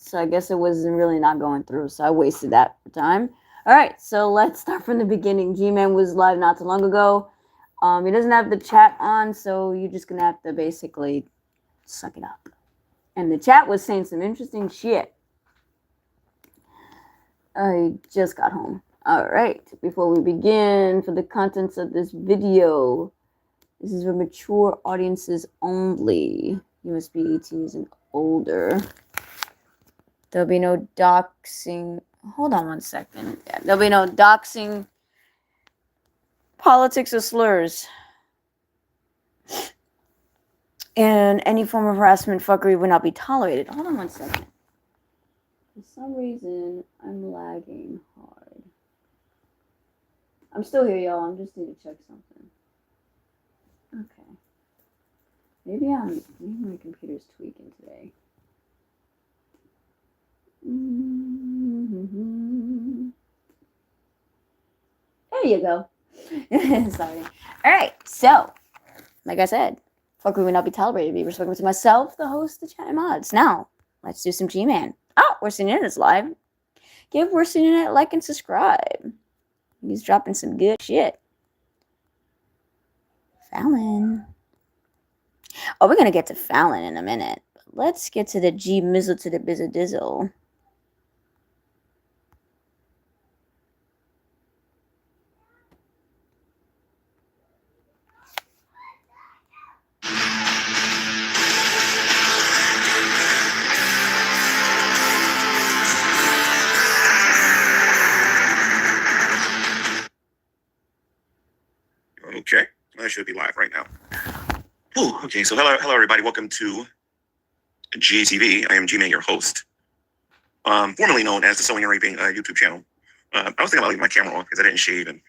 so I guess it wasn't really not going through, so I wasted that time. All right, so let's start from the beginning. Gman was live not too long ago. He doesn't have the chat on, so you're just gonna have to basically suck it up. And the chat was saying some interesting shit. I just got home. Alright, before we begin, for the contents of this video, this is for mature audiences only. You must be 18 years and older. There'll be no doxing. Hold on one second. Yeah, there'll be no doxing, politics, or slurs. And any form of harassment, fuckery will not be tolerated. Hold on one second. For some reason, I'm lagging hard. I'm still here, y'all. I just need to check something. Okay. Maybe my computer's tweaking today. There you go. Sorry. All right. So, like I said, fuckery will not be tolerated. Be respectful to myself, the host, the chat, and mods. Now, let's do some Gman. Oh, Worst Internet is live. Give Worst Internet a like and subscribe. He's dropping some good shit. Fallon. Oh, we're going to get to Fallon in a minute. But let's get to the G Mizzle to the Bizzle Dizzle. Okay, I should be live right now. Ooh, okay, so hello everybody. Welcome to GTV. I am Gman, your host, formerly known as the Sewing and Raping YouTube channel. I was thinking about leaving my camera on because I didn't shave, and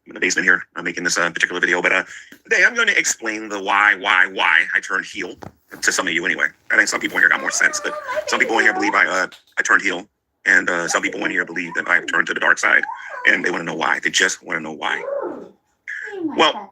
I'm in the basement here. I'm making this particular video, but today I'm going to explain the why I turned heel to some of you anyway. I think some people in here got more sense, but some people in here believe I turned heel, and some people in here believe that I've turned to the dark side, and they want to know why. They just want to know why. Well,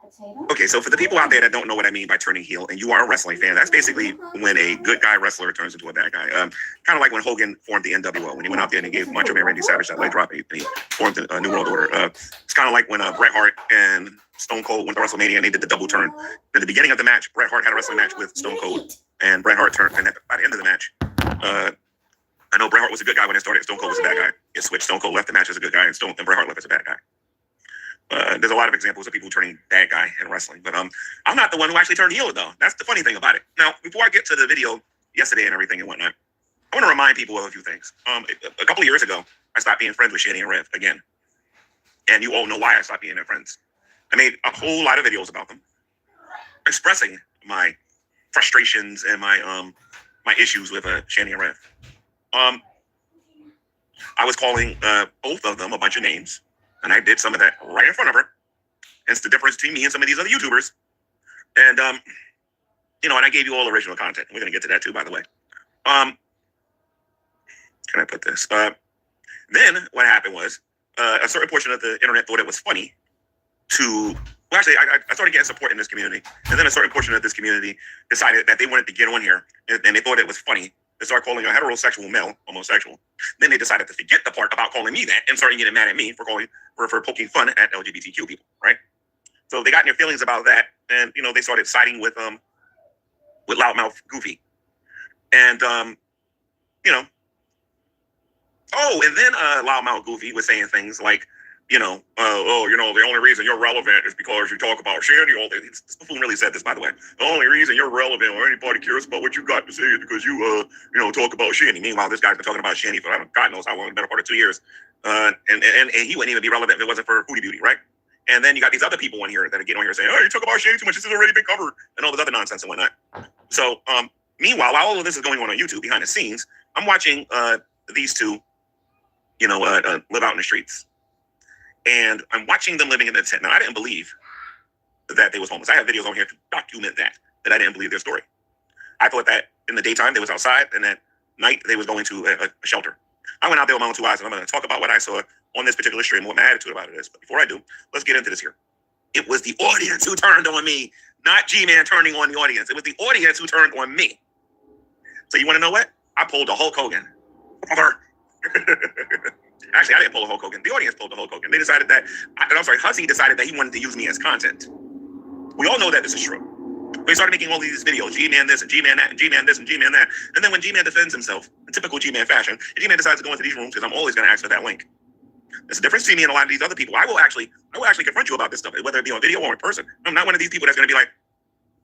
okay, so for the people out there that don't know what I mean by turning heel, and you are a wrestling fan, that's basically when a good guy wrestler turns into a bad guy. Kind of like when Hogan formed the NWO, when he went out there and he gave Macho Man Randy Savage that leg drop, and he formed the New World Order. It's kind of like when Bret Hart and Stone Cold went to WrestleMania and they did the double turn. At the beginning of the match, Bret Hart had a wrestling match with Stone Cold, and Bret Hart turned, and by the end of the match, I know Bret Hart was a good guy when it started. Stone Cold was a bad guy. It switched. Stone Cold left the match as a good guy, and Bret Hart left as a bad guy. There's a lot of examples of people turning bad guy in wrestling, but I'm not the one who actually turned heel, though. That's the funny thing about it. Now, before I get to the video yesterday and everything and whatnot, I want to remind people of a few things. A couple of years ago, I stopped being friends with Shani and Rev again, and you all know why I stopped being their friends. I made a whole lot of videos about them, expressing my frustrations and my issues with Shani and Rev. I was calling both of them a bunch of names. And I did some of that right in front of her. Hence the difference between me and some of these other YouTubers. And, and I gave you all original content. We're going to get to that too, by the way. Can I put this? Then what happened was a certain portion of the internet thought it was funny to, well, actually, I started getting support in this community. And then a certain portion of this community decided that they wanted to get on here and they thought it was funny. They started calling a heterosexual male homosexual. Then they decided to forget the part about calling me that and started getting mad at me for poking fun at LGBTQ people, right? So they got in their feelings about that, and they started siding with loudmouth Goofy, and and then loudmouth Goofy was saying things like, the only reason you're relevant is because you talk about Shandy all day. This buffoon really said this, by the way. The only reason you're relevant or anybody cares about what you got to say is because you, talk about Shandy. Meanwhile, this guy's been talking about Shandy for God knows how long, the better part of 2 years. And he wouldn't even be relevant if it wasn't for Hootie Beauty, right? And then you got these other people on here that are getting on here saying, oh, you talk about Shandy too much. This has already been covered, and all this other nonsense and whatnot. So, meanwhile, while all of this is going on YouTube behind the scenes, I'm watching these two, live out in the streets. And I'm watching them living in the tent. Now, I didn't believe that they was homeless. I have videos on here to document that I didn't believe their story. I thought that in the daytime they was outside, and at night they was going to a shelter. I went out there with my own two eyes, and I'm going to talk about what I saw on this particular stream and what my attitude about it is. But before I do, let's get into this here. It was the audience who turned on me, not G-Man turning on the audience. It was the audience who turned on me. So you want to know what? I pulled a Hulk Hogan. Mother. Actually, I didn't pull a Hulk Hogan. The audience pulled the Hulk Hogan. They decided that, Hussey decided that he wanted to use me as content. We all know that this is true. They started making all these videos, G-Man this and G-Man that and G-Man this and G-Man that. And then when G-Man defends himself, in typical G-Man fashion, G-Man decides to go into these rooms because I'm always going to ask for that link. There's a difference between me and a lot of these other people. I will actually confront you about this stuff, whether it be on video or in person. I'm not one of these people that's going to be like,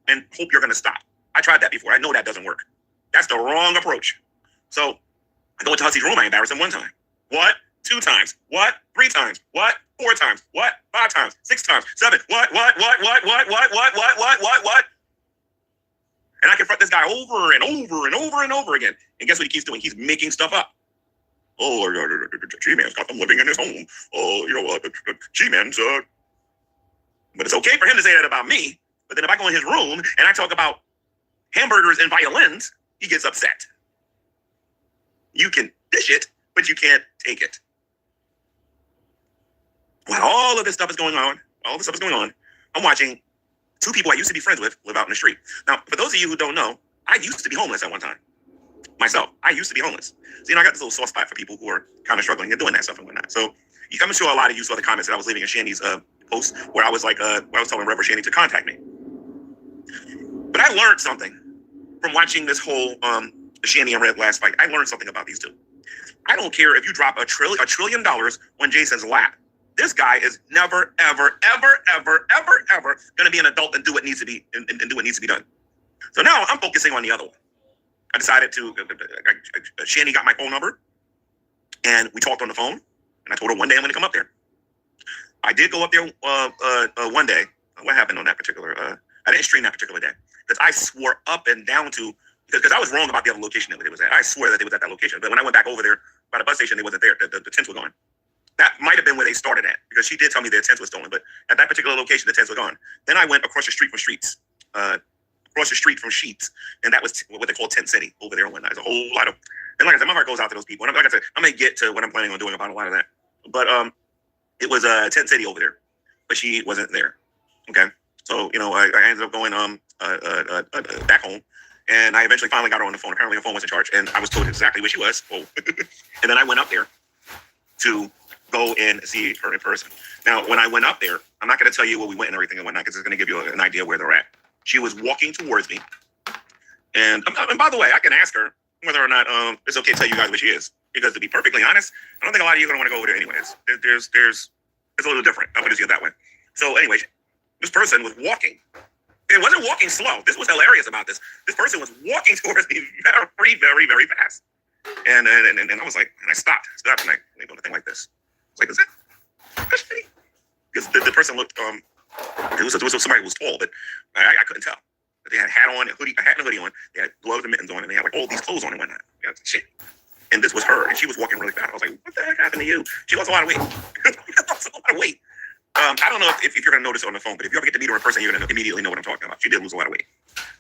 and hope you're going to stop. I tried that before. I know that doesn't work. That's the wrong approach. So I go into Hussey's room. I embarrass him one time. What? 2 times. What? 3 times. What? 4 times. What? 5 times. 6 times. 7. What? And I confront this guy over and over and over and over again. And guess what he keeps doing? He's making stuff up. Oh, G-Man's got them living in his home. Oh, G-Man's, But it's okay for him to say that about me. But then if I go in his room and I talk about hamburgers and violins, he gets upset. You can dish it, but you can't take it. While all of this stuff is going on, I'm watching 2 people I used to be friends with live out in the street. Now, for those of you who don't know, I used to be homeless at one time. Myself, I used to be homeless. So, I got this little soft spot for people who are kind of struggling and doing that stuff and whatnot. So, I'm sure a lot of you saw the comments that I was leaving in Shandy's post where I was like, where I was telling Reverend Shandy to contact me. But I learned something from watching this whole Shandy and Red last fight. I learned something about these two. I don't care if you drop $1 trillion on Jason's lap. This guy is never, ever going to be an adult and do what needs to be and do what needs to be done. So now I'm focusing on the other one. I decided to. Shandy got my phone number, and we talked on the phone. And I told her one day I'm going to come up there. I did go up there one day. What happened on that particular? I didn't stream that particular day because I swore up and down to because I was wrong about the other location that it was at. I swore that it was at that location, but when I went back over there by the bus station, it wasn't there. The tents were gone. That might have been where they started at because she did tell me their tents were stolen, but at that particular location, the tents were gone. Then I went across the street from Sheets, and that was what they call Tent City over there and whatnot. There's a whole lot of, and like I said, my heart goes out to those people. And like I said, I'm gonna get to what I'm planning on doing about a lot of that. But it was Tent City over there, but she wasn't there. Okay, so I ended up going back home, and I eventually finally got her on the phone. Apparently, her phone was in charge, and I was told exactly where she was. Oh. And then I went up there to go and see her in person. Now, when I went up there, I'm not going to tell you where we went and everything and whatnot because it's going to give you an idea where they're at. She was walking towards me. And by the way, I can ask her whether or not it's okay to tell you guys where she is. Because to be perfectly honest, I don't think a lot of you are going to want to go over there anyways. It's a little different. I'll put it that way. So anyway, this person was walking. It wasn't walking slow. This was hilarious about this. This person was walking towards me very fast. And I was like, and I stopped and I made a thing like this. I was like, is that? Because the person looked, it was somebody who was tall, but I couldn't tell. They had a hat on, a hat and a hoodie on. They had gloves and mittens on, and they had like all these clothes on and whatnot. Shit. And this was her, and she was walking really fast. I was like, what the heck happened to you? She lost a lot of weight. I don't know if you're going to notice on the phone, but if you ever get to meet her in person, you're going to immediately know what I'm talking about. She did lose a lot of weight.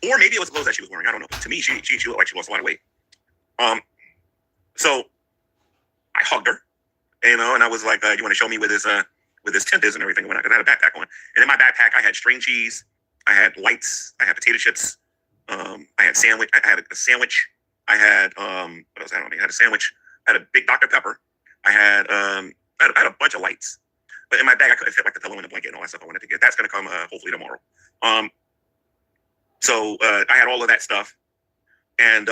Or maybe it was the clothes that she was wearing. I don't know. But to me, she looked like she lost a lot of weight. So I hugged her, and I was like, you want to show me where this tent is and everything? When I had a backpack on. And in my backpack, I had string cheese, I had lights, I had potato chips, I had a sandwich, I had what else I had on me? I had a sandwich, I had a big Dr. Pepper, I had a bunch of lights. But in my bag, I couldn't fit like the pillow and the blanket and all that stuff I wanted to get. That's gonna come hopefully tomorrow. So I had all of that stuff, and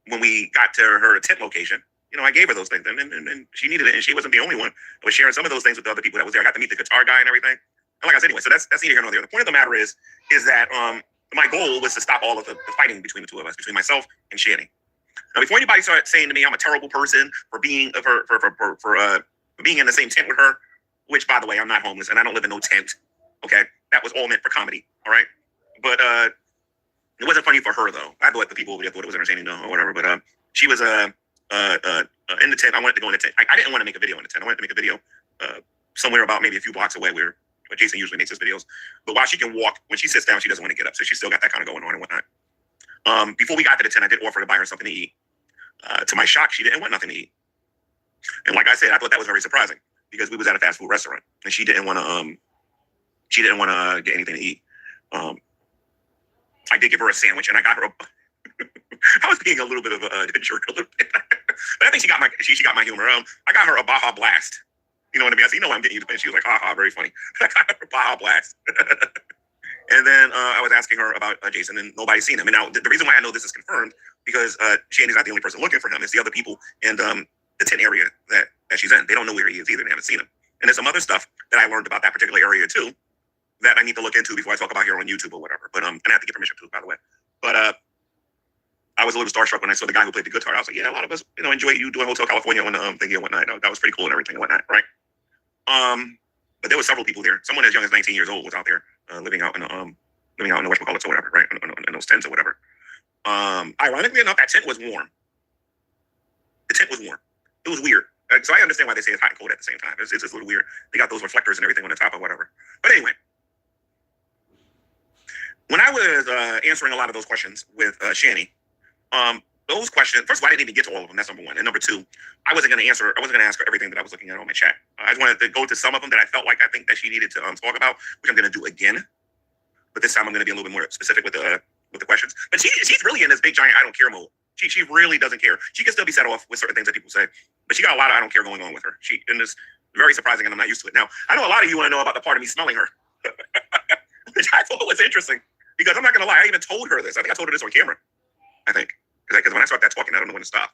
when we got to her tent location, I gave her those things, and she needed it, and she wasn't the only one. I was sharing some of those things with the other people that was there. I got to meet the guitar guy and everything. And like I said, anyway, so that's neither here nor there. The point of the matter is that my goal was to stop all of the fighting between the two of us, between myself and Shanny. Now, before anybody started saying to me I'm a terrible person for being for being in the same tent with her, which by the way, I'm not homeless and I don't live in no tent. Okay, that was all meant for comedy. All right, but it wasn't funny for her though. I thought the people over there thought it was entertaining though, or whatever. But she was in the tent. I wanted to go in the tent. I didn't want to make a video in the tent. I wanted to make a video somewhere about maybe a few blocks away where Jason usually makes his videos. But while she can walk, when she sits down, she doesn't want to get up. So she's still got that kind of going on and whatnot. Before we got to the tent, I did offer to buy her something to eat. To my shock, she didn't want nothing to eat. And like I said, I thought that was very surprising because we was at a fast food restaurant and she didn't want to get anything to eat. I did give her a sandwich and I got her I was being a little bit of a jerk a little bit. I think she got my humor. I got her a Baja Blast. You know what I mean? I said, you know what I'm getting you to. She was like, ha ha, very funny. I got her a Baja Blast. And then I was asking her about Jason, and nobody's seen him. And now the reason why I know this is confirmed because Shandy's not the only person looking for him. It's the other people in the tent area that she's in. They don't know where he is either. They haven't seen him. And there's some other stuff that I learned about that particular area too that I need to look into before I talk about here on YouTube or whatever. But and I have to get permission too, by the way. But I was a little starstruck when I saw the guy who played the guitar. I was like, yeah, a lot of us, enjoy you doing Hotel California on the thingy and whatnot. That was pretty cool and everything and whatnot, right? But there were several people there. Someone as young as 19 years old was out there living out in the whatchamacallits or whatever, right? In those tents or whatever. Ironically enough, that tent was warm. The tent was warm. It was weird. So I understand why they say it's hot and cold at the same time. It's just a little weird. They got those reflectors and everything on the top or whatever. But anyway, when I was answering a lot of those questions with Shani, those questions, first of all, I didn't even get to all of them. That's number one. And number two, I wasn't going to ask her everything that I was looking at on my chat. I just wanted to go to some of them that I felt like I think that she needed to talk about, which I'm going to do again. But this time I'm going to be a little bit more specific with the questions. But she's really in this big giant I don't care mode. She really doesn't care. She can still be set off with certain things that people say, but she got a lot of I don't care going on with her. And it's very surprising, and I'm not used to it. Now, I know a lot of you want to know about the part of me smelling her, which I thought was interesting because I'm not going to lie. I even told her this. I think I told her this on camera. I think because when I start that talking, I don't know when to stop.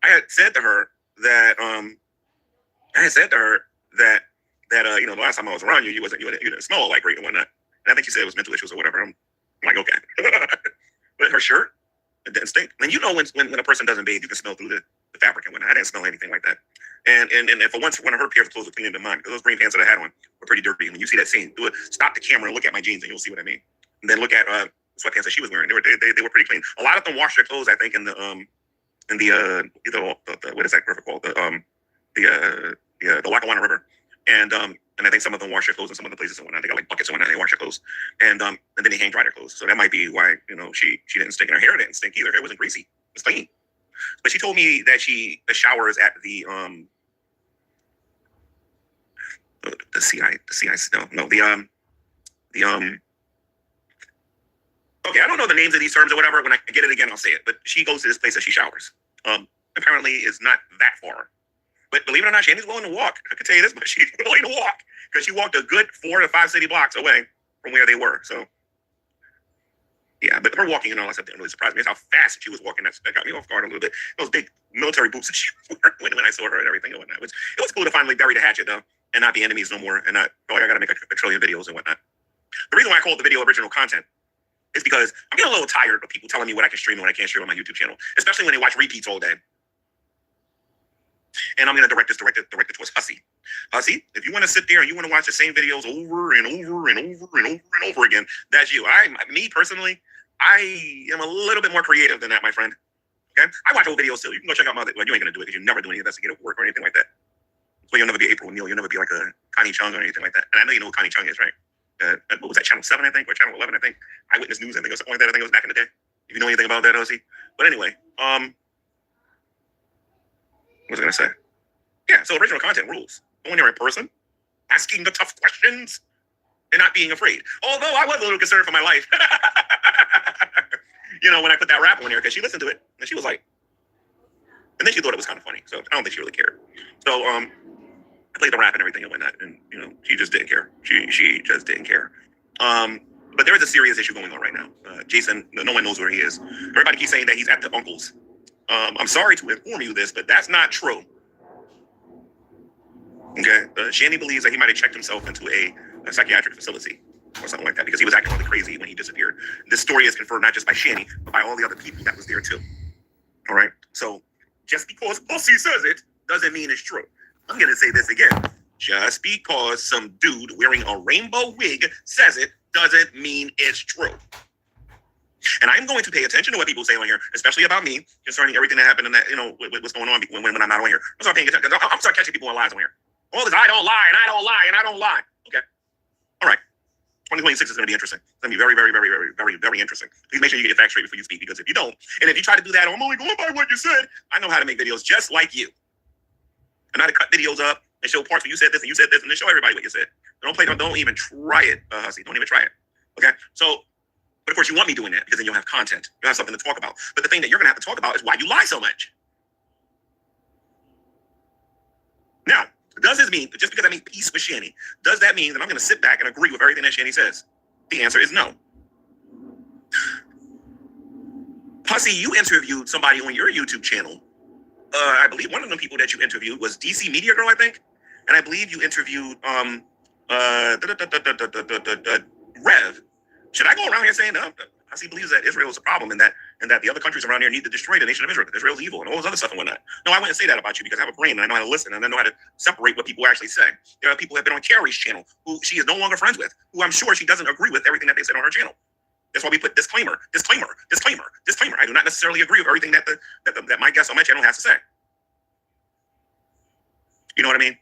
I had said to her that the last time I was around you, you didn't smell like great and whatnot. And I think she said it was mental issues or whatever. I'm like, okay. But her shirt, it didn't stink. And when a person doesn't bathe, you can smell through the fabric and whatnot. I didn't smell anything like that. And for once, one of her pairs of clothes were cleaner than mine because those green pants that I had on were pretty dirty. And when you see that scene, stop the camera and look at my jeans and you'll see what I mean. And then look at sweatpants that she was wearing. They were pretty clean. A lot of them washed their clothes, I think, in the what is that river called? The Lackawanna River. And I think some of them wash their clothes in some of the places and whatnot. They got like buckets and whatnot. They wash their clothes, and then they hang dry their clothes. So that might be why she didn't stink, and her hair didn't stink either. Her hair wasn't greasy. It was clean. But she told me that the showers at the okay, I don't know the names of these terms or whatever. When I get it again, I'll say it. But she goes to this place that she showers. Apparently, it's not that far. But believe it or not, Shandy's willing to walk. I can tell you this, but she's willing to walk because she walked a good 4 to 5 city blocks away from where they were. So, yeah, but her walking and all that stuff didn't really surprise me. It's how fast she was walking. That got me off guard a little bit. Those big military boots that she was wearing when I saw her and everything and whatnot. It was cool to finally bury the hatchet, though, and not be enemies no more and not feel like I got to make a trillion videos and whatnot. The reason why I call the video original content is because I'm getting a little tired of people telling me what I can stream and what I can't stream on my YouTube channel, especially when they watch repeats all day. And I'm going to direct it towards Hussy. Hussy, if you want to sit there and you want to watch the same videos over and over and over and over and over again, that's you. Me personally, I am a little bit more creative than that, my friend. Okay? I watch old videos too. You can go check out my, well, you ain't going to do it because you never do any investigative work or anything like that. So you'll never be April O'Neil. You'll never be like a Connie Chung or anything like that. And I know you know who Connie Chung is, right? What was that, Channel 7, I think, or Channel 11, I think? Eyewitness News, I think, or something like that. I think it was back in the day. If you know anything about that, Hussy. But anyway, what was I going to say? Yeah, so original content rules. Going there in person, asking the tough questions, and not being afraid. Although I was a little concerned for my life. When I put that rap on there, because she listened to it, and she was like, and then she thought it was kind of funny. So I don't think she really cared. So I played the rap and everything and whatnot, and she just didn't care. She just didn't care. But there is a serious issue going on right now. Jason, no one knows where he is. Everybody keeps saying that he's at the uncle's. I'm sorry to inform you this, but that's not true. Okay, Shandy believes that he might have checked himself into a psychiatric facility or something like that because he was acting really crazy when he disappeared. This story is confirmed not just by Shandy, but by all the other people that was there too. All right, so just because Pussy says it doesn't mean it's true. I'm gonna say this again. Just because some dude wearing a rainbow wig says it doesn't mean it's true. And I'm going to pay attention to what people say on here, especially about me, concerning everything that happened and that, what's going on when I'm not on here. I'm start paying attention because I'm start catching people on lies on here. All this, I don't lie, and I don't lie, and I don't lie. Okay. All right. 2026 is going to be interesting. It's going to be very, very, very, very, very, very interesting. Please make sure you get facts straight before you speak, because if you don't, and if you try to do that, I'm only going by what you said, I know how to make videos just like you. I know how to cut videos up and show parts where you said this and you said this, and then show everybody what you said. Don't even try it, Hussy. Don't even try it. Okay? So, but of course you want me doing that because then you'll have content. You'll have something to talk about. But the thing that you're going to have to talk about is why you lie so much. mean, just because I make peace with Shani, does that mean that I'm going to sit back and agree with everything that Shani says? The answer is no. Pussy, you interviewed somebody on your YouTube channel. I believe one of the people that you interviewed was DC Media Girl, I think. And I believe you interviewed Rev. Should I go around here saying, Pussy believes that Israel is a problem and that the other countries around here need to destroy the nation of Israel, that Israel's evil and all this other stuff and whatnot? No, I wouldn't say that about you because I have a brain and I know how to listen and I know how to separate what people actually say. There are people who have been on Carrie's channel who she is no longer friends with, who I'm sure she doesn't agree with everything that they said on her channel. That's why we put disclaimer. I do not necessarily agree with everything that that my guest on my channel has to say. You know what I mean?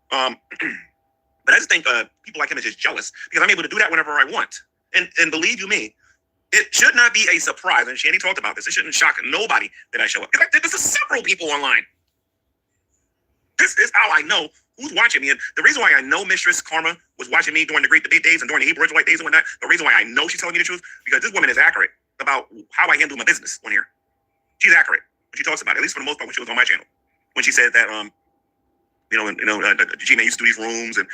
But I just think people like him are just jealous because I'm able to do that whenever I want. And believe you me, it should not be a surprise. And Shani talked about this. It shouldn't shock nobody that I show up. Because I did this to several people online. This is how I know who's watching me. And the reason why I know Mistress Karma was watching me during the Great Debate days and during the Hebrew Israelite days and whatnot, the reason why I know she's telling me the truth, because this woman is accurate about how I handle my business on here. She's accurate when she talks about it, at least for the most part when she was on my channel. When she said that, Gman used to do these rooms and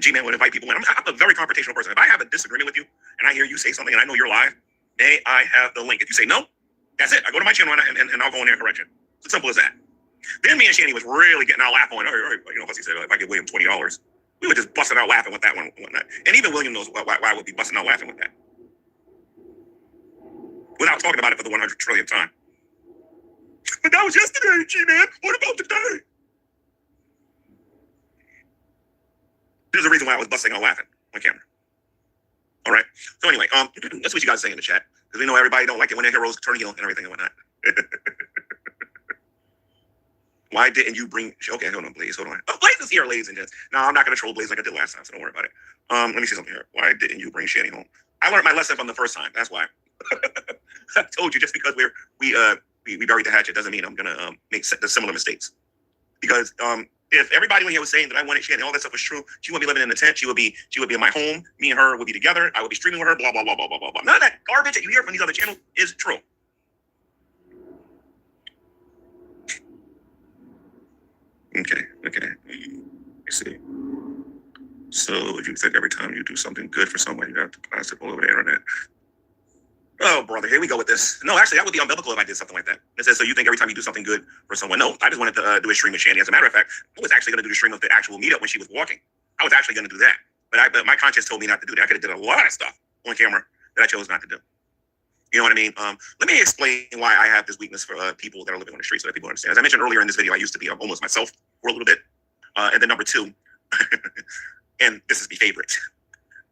Gman would invite people in. I'm a very confrontational person. If I have a disagreement with you and I hear you say something and I know you're live, may I have the link? If you say no, that's it. I go to my channel and I'll go in there and correct you. It's as simple as that. Then me and Shani was really getting our laugh on. Plus he said, if I give William $20, we were just busting out laughing with that one and whatnot. And even William knows why I would be busting out laughing with that. Without talking about it for the 100 trillionth time. But that was yesterday, G-Man. What about today? There's a reason why I was busting out laughing on camera. All right. So anyway, that's what you guys say in the chat. Because we know everybody don't like it when their heroes turn heel and everything and whatnot. Why didn't you bring... Okay, hold on, Blaze. Hold on. Oh, Blaze is here, ladies and gents. No, I'm not going to troll Blaze like I did last time, so don't worry about it. Let me see something here. Why didn't you bring Shani home? I learned my lesson from the first time. That's why. I told you, just because we buried the hatchet doesn't mean I'm going to make the similar mistakes. Because if everybody in here was saying that I wanted Shani, all that stuff was true, she would be living in a tent. She would be in my home. Me and her would be together. I would be streaming with her. Blah blah blah blah blah blah blah. None of that garbage that you hear from these other channels is true. Okay. Let's see. So if you think every time you do something good for someone, you have to blast it all over the internet. Oh, brother, here we go with this. No, actually, that would be unbiblical if I did something like that. It says, so you think every time you do something good for someone? No, I just wanted to do a stream with Shani. As a matter of fact, I was actually going to do the stream of the actual meetup when she was walking. I was actually going to do that. But my conscience told me not to do that. I could have did a lot of stuff on camera that I chose not to do. You know what I mean? Let me explain why I have this weakness for people that are living on the streets so that people understand. As I mentioned earlier in this video, I used to be homeless myself for a little bit. And then number two, and this is my favorite,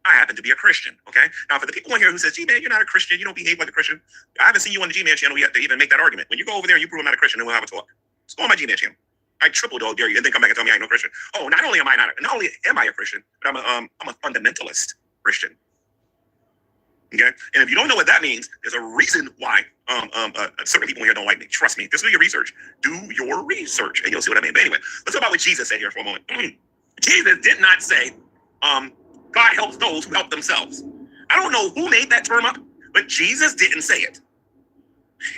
I happen to be a Christian, okay? Now, for the people on here who says, G-Man, you're not a Christian, you don't behave like a Christian, I haven't seen you on the G-Man channel yet to even make that argument. When you go over there and you prove I'm not a Christian, then we'll have a talk. Just go on my G-Man channel. I triple dog dare you and then come back and tell me I ain't no Christian. Oh, not only am I a Christian, but I'm a fundamentalist Christian. Okay? And if you don't know what that means, there's a reason why certain people here don't like me. Trust me. Just do your research. Do your research and you'll see what I mean. But anyway, let's talk about what Jesus said here for a moment. Jesus did not say, God helps those who help themselves. I don't know who made that term up, but Jesus didn't say it.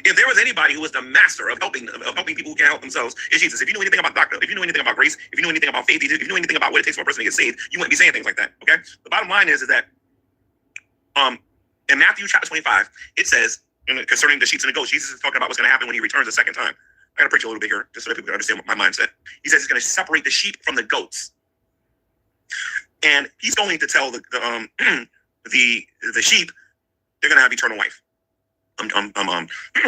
If there was anybody who was the master of helping people who can't help themselves, it's Jesus. If you know anything about doctrine, if you know anything about grace, if you know anything about faith, if you know anything about what it takes for a person to get saved, you wouldn't be saying things like that. Okay? The bottom line is that in Matthew chapter 25, it says, concerning the sheep and the goats, Jesus is talking about what's going to happen when he returns the second time. I got to preach a little bit here just so that people can understand what my mindset. He says he's going to separate the sheep from the goats. And he's going to tell the sheep they're going to have eternal life. I'm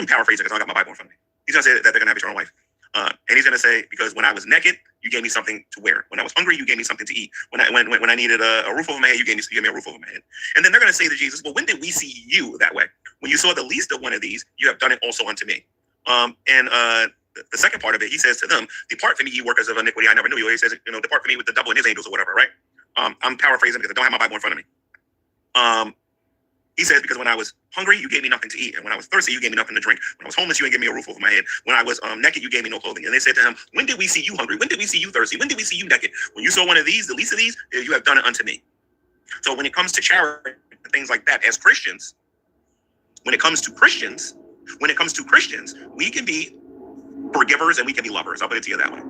paraphrasing because I got my Bible in front of me. He's going to say that they're going to have eternal life. And he's going to say, because when I was naked, you gave me something to wear. When I was hungry, you gave me something to eat. When I needed a roof over my head, you gave me a roof over my head. And then they're going to say to Jesus, well, when did we see you that way? When you saw the least of one of these, you have done it also unto me. The second part of it, he says to them, depart from me, ye workers of iniquity. I never knew you. He says, depart from me with the devil and his angels or whatever, right? I'm paraphrasing because I don't have my Bible in front of me. He says, because when I was hungry, you gave me nothing to eat. And when I was thirsty, you gave me nothing to drink. When I was homeless, you didn't give me a roof over my head. When I was naked, you gave me no clothing. And they said to him, when did we see you hungry? When did we see you thirsty? When did we see you naked? When you saw one of these, the least of these, you have done it unto me. So when it comes to charity and things like that, as Christians, when it comes to Christians, we can be forgivers and we can be lovers. I'll put it to you that way.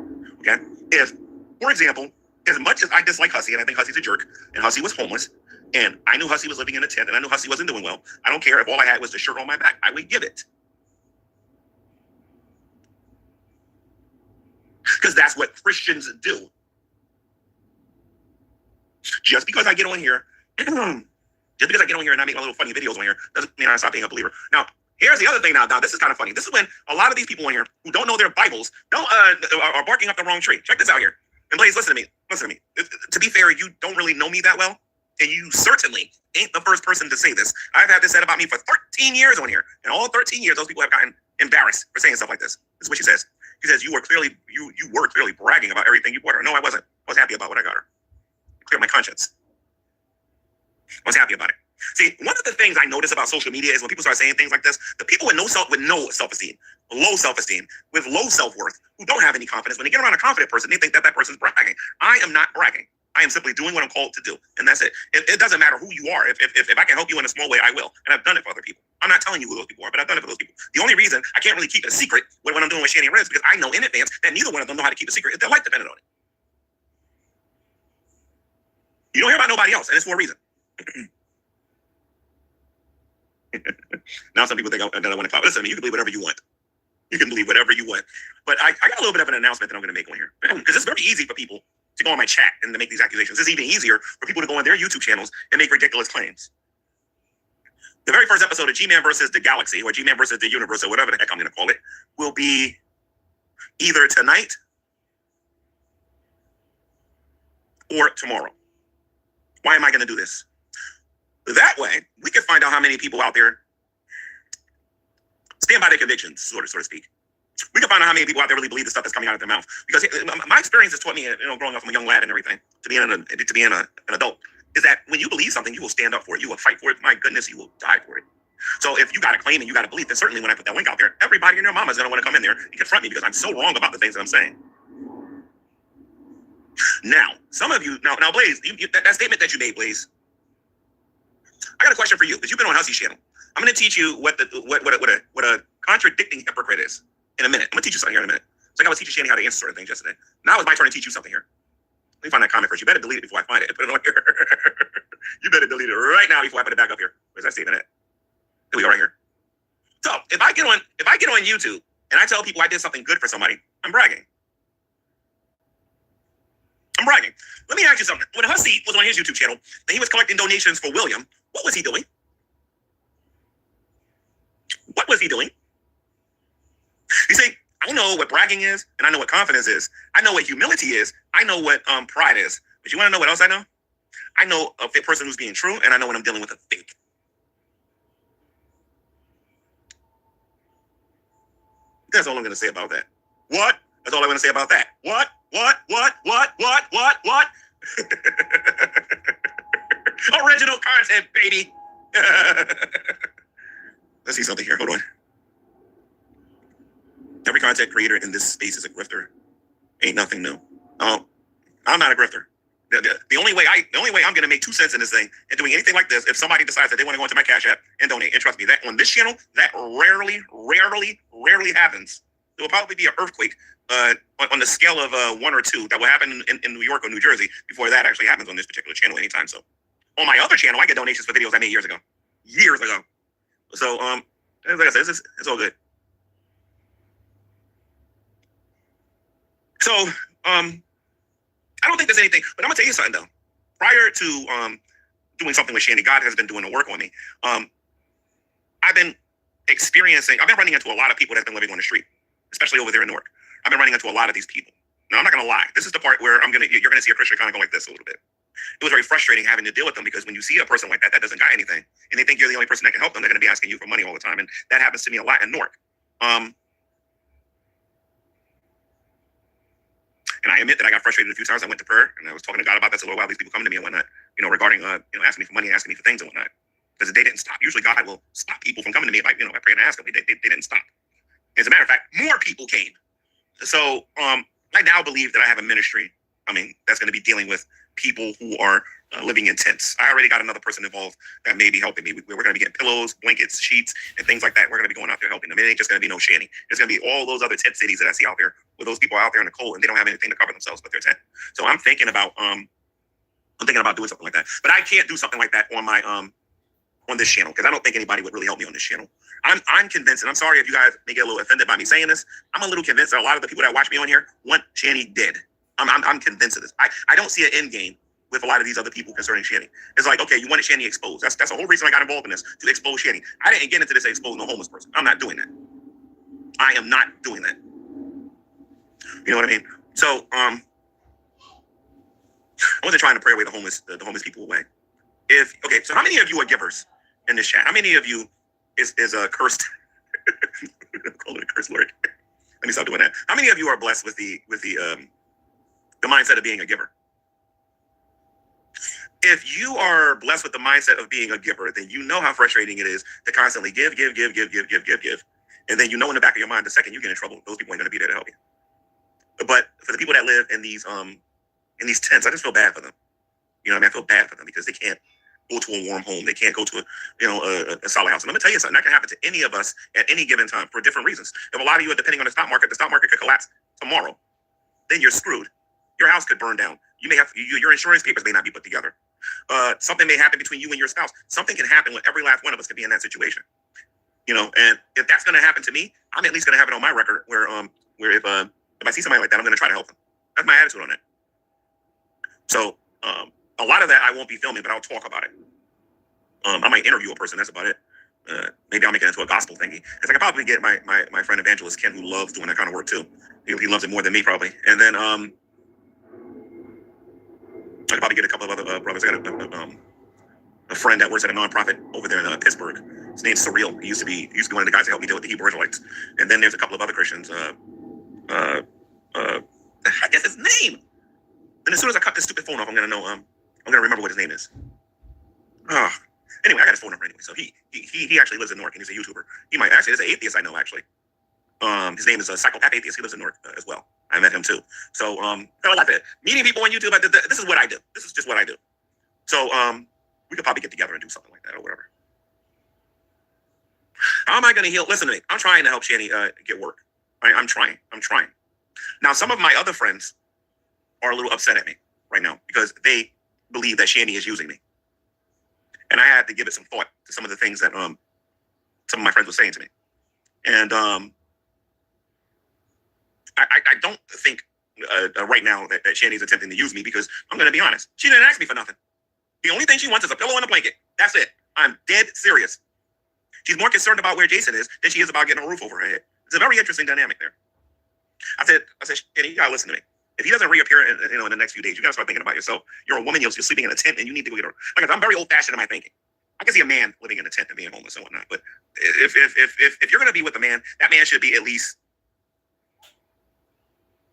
Okay? If, for example, as much as I dislike Hussy, and I think Hussy's a jerk, and Hussy was homeless, and I knew Hussy was living in a tent, and I knew Hussy wasn't doing well, I don't care if all I had was the shirt on my back. I would give it. Because that's what Christians do. Just because I get on here, and I make a little funny videos on here, doesn't mean I stop being a believer. Now, here's the other thing. Now this is kind of funny. This is when a lot of these people on here who don't know their Bibles are barking up the wrong tree. Check this out here. And Blaze, listen to me. Listen to me. To be fair, you don't really know me that well, and you certainly ain't the first person to say this. I've had this said about me for 13 years on here, and all 13 years, those people have gotten embarrassed for saying stuff like this. This is what she says. She says, you were clearly bragging about everything you bought her. No, I wasn't. I was happy about what I got her. Clear my conscience. I was happy about it. See, one of the things I notice about social media is when people start saying things like this, the people with no self-esteem, low self-esteem, with low self-worth, who don't have any confidence, when they get around a confident person, they think that person's bragging. I am not bragging. I am simply doing what I'm called to do, and that's it. It doesn't matter who you are. If I can help you in a small way, I will, and I've done it for other people. I'm not telling you who those people are, but I've done it for those people. The only reason I can't really keep it a secret when I'm doing with Shanny and Red is because I know in advance that neither one of them know how to keep a secret if their life depended on it. You don't hear about nobody else, and it's for a reason. Now some people think that I want to call. Listen, you can believe whatever you want. You can believe whatever you want. But I got a little bit of an announcement that I'm going to make on here. Because it's very easy for people to go on my chat and to make these accusations. It's even easier for people to go on their YouTube channels and make ridiculous claims. The very first episode of Gman versus the Galaxy, or Gman versus the Universe, or whatever the heck I'm going to call it, will be either tonight or tomorrow. Why am I going to do this? That way, we can find out how many people out there stand by their convictions, so to speak. We can find out how many people out there really believe the stuff that's coming out of their mouth. Because my experience has taught me, growing up from a young lad and everything, to being an adult, is that when you believe something, you will stand up for it. You will fight for it. My goodness, you will die for it. So if you got a claim and you got a belief, then certainly when I put that link out there, everybody and their mama is going to want to come in there and confront me because I'm so wrong about the things that I'm saying. Now, some of you, now Blaze, that statement that you made, Blaze, I got a question for you, because you've been on Hussy's channel. I'm going to teach you what a contradicting hypocrite is in a minute. I'm going to teach you something here in a minute. It's like I was teaching Shanny how to answer certain things yesterday. Now it's my turn to teach you something here. Let me find that comment first. You better delete it before I find it and put it on here. You better delete it right now before I put it back up here. Where's that statement at? Here we go, right here. So if I get on YouTube and I tell people I did something good for somebody, I'm bragging. I'm bragging. Let me ask you something. When Hussy was on his YouTube channel and he was collecting donations for William, what was he doing? What was he doing? You see, I know what bragging is, and I know what confidence is. I know what humility is. I know what pride is. But you want to know what else I know? I know a person who's being true, and I know when I'm dealing with a fake. That's all I'm going to say about that. What? That's all I'm going to say about that. What? Original content, baby. Let's see something here. Hold on. Every content creator in this space is a grifter. Ain't nothing new. I'm not a grifter. The only way I'm gonna make 2 cents in this thing and doing anything like this, if somebody decides that they want to go into my Cash App and donate. And trust me, that on this channel, that rarely happens. There will probably be an earthquake on the scale of 1 or 2 that will happen in New York or New Jersey before that actually happens on this particular channel anytime. So on my other channel, I get donations for videos I made years ago. So like I said, it's all good. So I don't think there's anything, but I'm gonna tell you something though. Prior to doing something with Shanny, God has been doing the work on me. I've been running into a lot of people that's been living on the street, especially over there in Newark. I've been running into a lot of these people. Now I'm not gonna lie. This is the part where you're gonna see a Christian kind of go like this a little bit. It was very frustrating having to deal with them because when you see a person like that doesn't got anything, and they think you're the only person that can help them, they're gonna be asking you for money all the time, and that happens to me a lot in Newark. And I admit that I got frustrated a few times. I went to prayer and I was talking to God about this a little while. These people coming to me and whatnot, regarding asking me for money, asking me for things and whatnot, because they didn't stop. Usually God will stop people from coming to me by praying and asking me. They didn't stop. As a matter of fact, more people came. So I now believe that I have a ministry I mean, that's going to be dealing with people who are living in tents. I already got another person involved that may be helping me. We're going to be getting pillows, blankets, sheets, and things like that. We're going to be going out there helping them. It ain't just going to be no Shanny. There's going to be all those other tent cities that I see out there with those people out there in the cold, and they don't have anything to cover themselves but their tent. So I'm thinking about doing something like that. But I can't do something like that on my on this channel because I don't think anybody would really help me on this channel. I'm convinced, and I'm sorry if you guys may get a little offended by me saying this. I'm a little convinced that a lot of the people that watch me on here want Shanny dead. I'm convinced of this. I don't see an end game with a lot of these other people concerning Shanny. It's like, okay, you wanted Shanny exposed. That's the whole reason I got involved in this, to expose Shanny. I didn't get into this to expose no homeless person. I'm not doing that. I am not doing that. You know what I mean? So I wasn't trying to pray away the homeless people away. So how many of you are givers in this chat? How many of you is a cursed call it a cursed Lord? Let me stop doing that. How many of you are blessed with the mindset of being a giver? If you are blessed with the mindset of being a giver, then you know how frustrating it is to constantly give. And then you know in the back of your mind, the second you get in trouble, those people ain't going to be there to help you. But for the people that live in these tents, I just feel bad for them. You know what I mean? I feel bad for them because they can't go to a warm home. They can't go to a solid house. And let me tell you something, that can happen to any of us at any given time for different reasons. If a lot of you are depending on the stock market could collapse tomorrow. Then you're screwed. Your house could burn down. You may have your insurance papers may not be put together. Something may happen between you and your spouse. Something can happen when every last one of us could be in that situation. You know, and if that's going to happen to me, I'm at least going to have it on my record where if I see somebody like that, I'm going to try to help them. That's my attitude on it. So a lot of that I won't be filming, but I'll talk about it. I might interview a person. That's about it. Maybe I'll make it into a gospel thingy. Because I could probably get my friend evangelist Ken, who loves doing that kind of work too. He loves it more than me probably. And then I could probably get a couple of other brothers. I got a friend that works at a nonprofit over there in Pittsburgh. His name's Surreal. He used to be one of the guys that helped me deal with the Hebrew Israelites. And then there's a couple of other Christians. I guess his name. And as soon as I cut this stupid phone off, I'm gonna know. I'm gonna remember what his name is. Anyway, I got his phone number anyway. So he actually lives in Newark, and he's a YouTuber. He might actually, there's an atheist I know actually. His name is a Psychopath Atheist. He lives in Newark as well. I met him too. So I like that. Meeting people on YouTube. This is what I do. This is just what I do. So we could probably get together and do something like that or whatever. How am I gonna heal? Listen to me. I'm trying to help Shanny get work. I'm trying. Now some of my other friends are a little upset at me right now because they believe that Shanny is using me. And I had to give it some thought to some of the things that some of my friends were saying to me. And I don't think right now that Shanny's attempting to use me because I'm going to be honest. She didn't ask me for nothing. The only thing she wants is a pillow and a blanket. That's it. I'm dead serious. She's more concerned about where Jason is than she is about getting a roof over her head. It's a very interesting dynamic there. I said, Shanny, you got to listen to me. If he doesn't reappear in the next few days, you got to start thinking about yourself. You're a woman, you're sleeping in a tent, and you need to go get her. Like, I'm very old-fashioned in my thinking. I can see a man living in a tent and being homeless and whatnot. But if you're going to be with a man, that man should be at least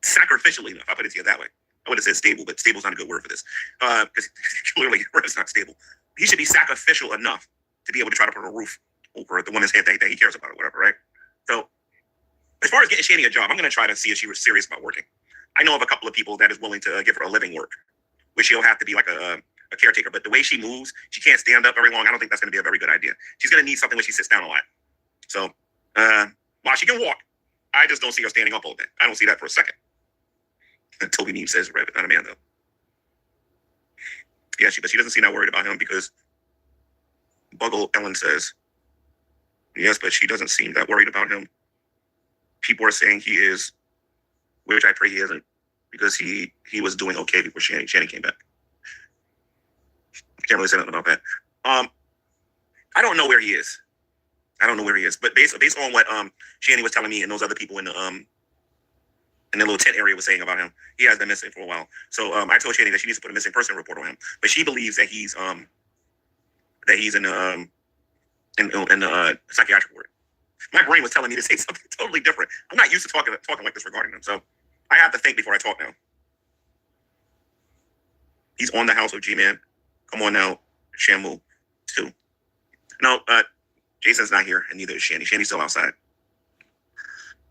sacrificial enough. I'll put it to you that way. I would have said stable, but stable's not a good word for this. Because clearly it's not stable. He should be sacrificial enough to be able to try to put a roof over the woman's head that he cares about or whatever, right? So as far as getting Shanny a job, I'm going to try to see if she was serious about working. I know of a couple of people that is willing to give her a living work, which she'll have to be like a caretaker. But the way she moves, she can't stand up very long. I don't think that's going to be a very good idea. She's going to need something where she sits down a lot. So while she can walk, I just don't see her standing up all day. I don't see that for a second. Toby Meme says, Rabbit, not a man, though. Yeah, but she doesn't seem that worried about him because Buggle Ellen says, yes, but she doesn't seem that worried about him. People are saying he is, which I pray he isn't, because he was doing okay before Shanny came back. I can't really say nothing about that. I don't know where he is. But based on what Shanny was telling me and those other people in the little tent area was saying about him, he has been missing for a while. So I told Shanny that she needs to put a missing person report on him. But she believes that he's in the psychiatric ward. My brain was telling me to say something totally different. I'm not used to talking like this regarding him, so I have to think before I talk now. He's on the house of Gman. Come on now, Shamu 2. No, Jason's not here, and neither is Shanny. Shanny's still outside.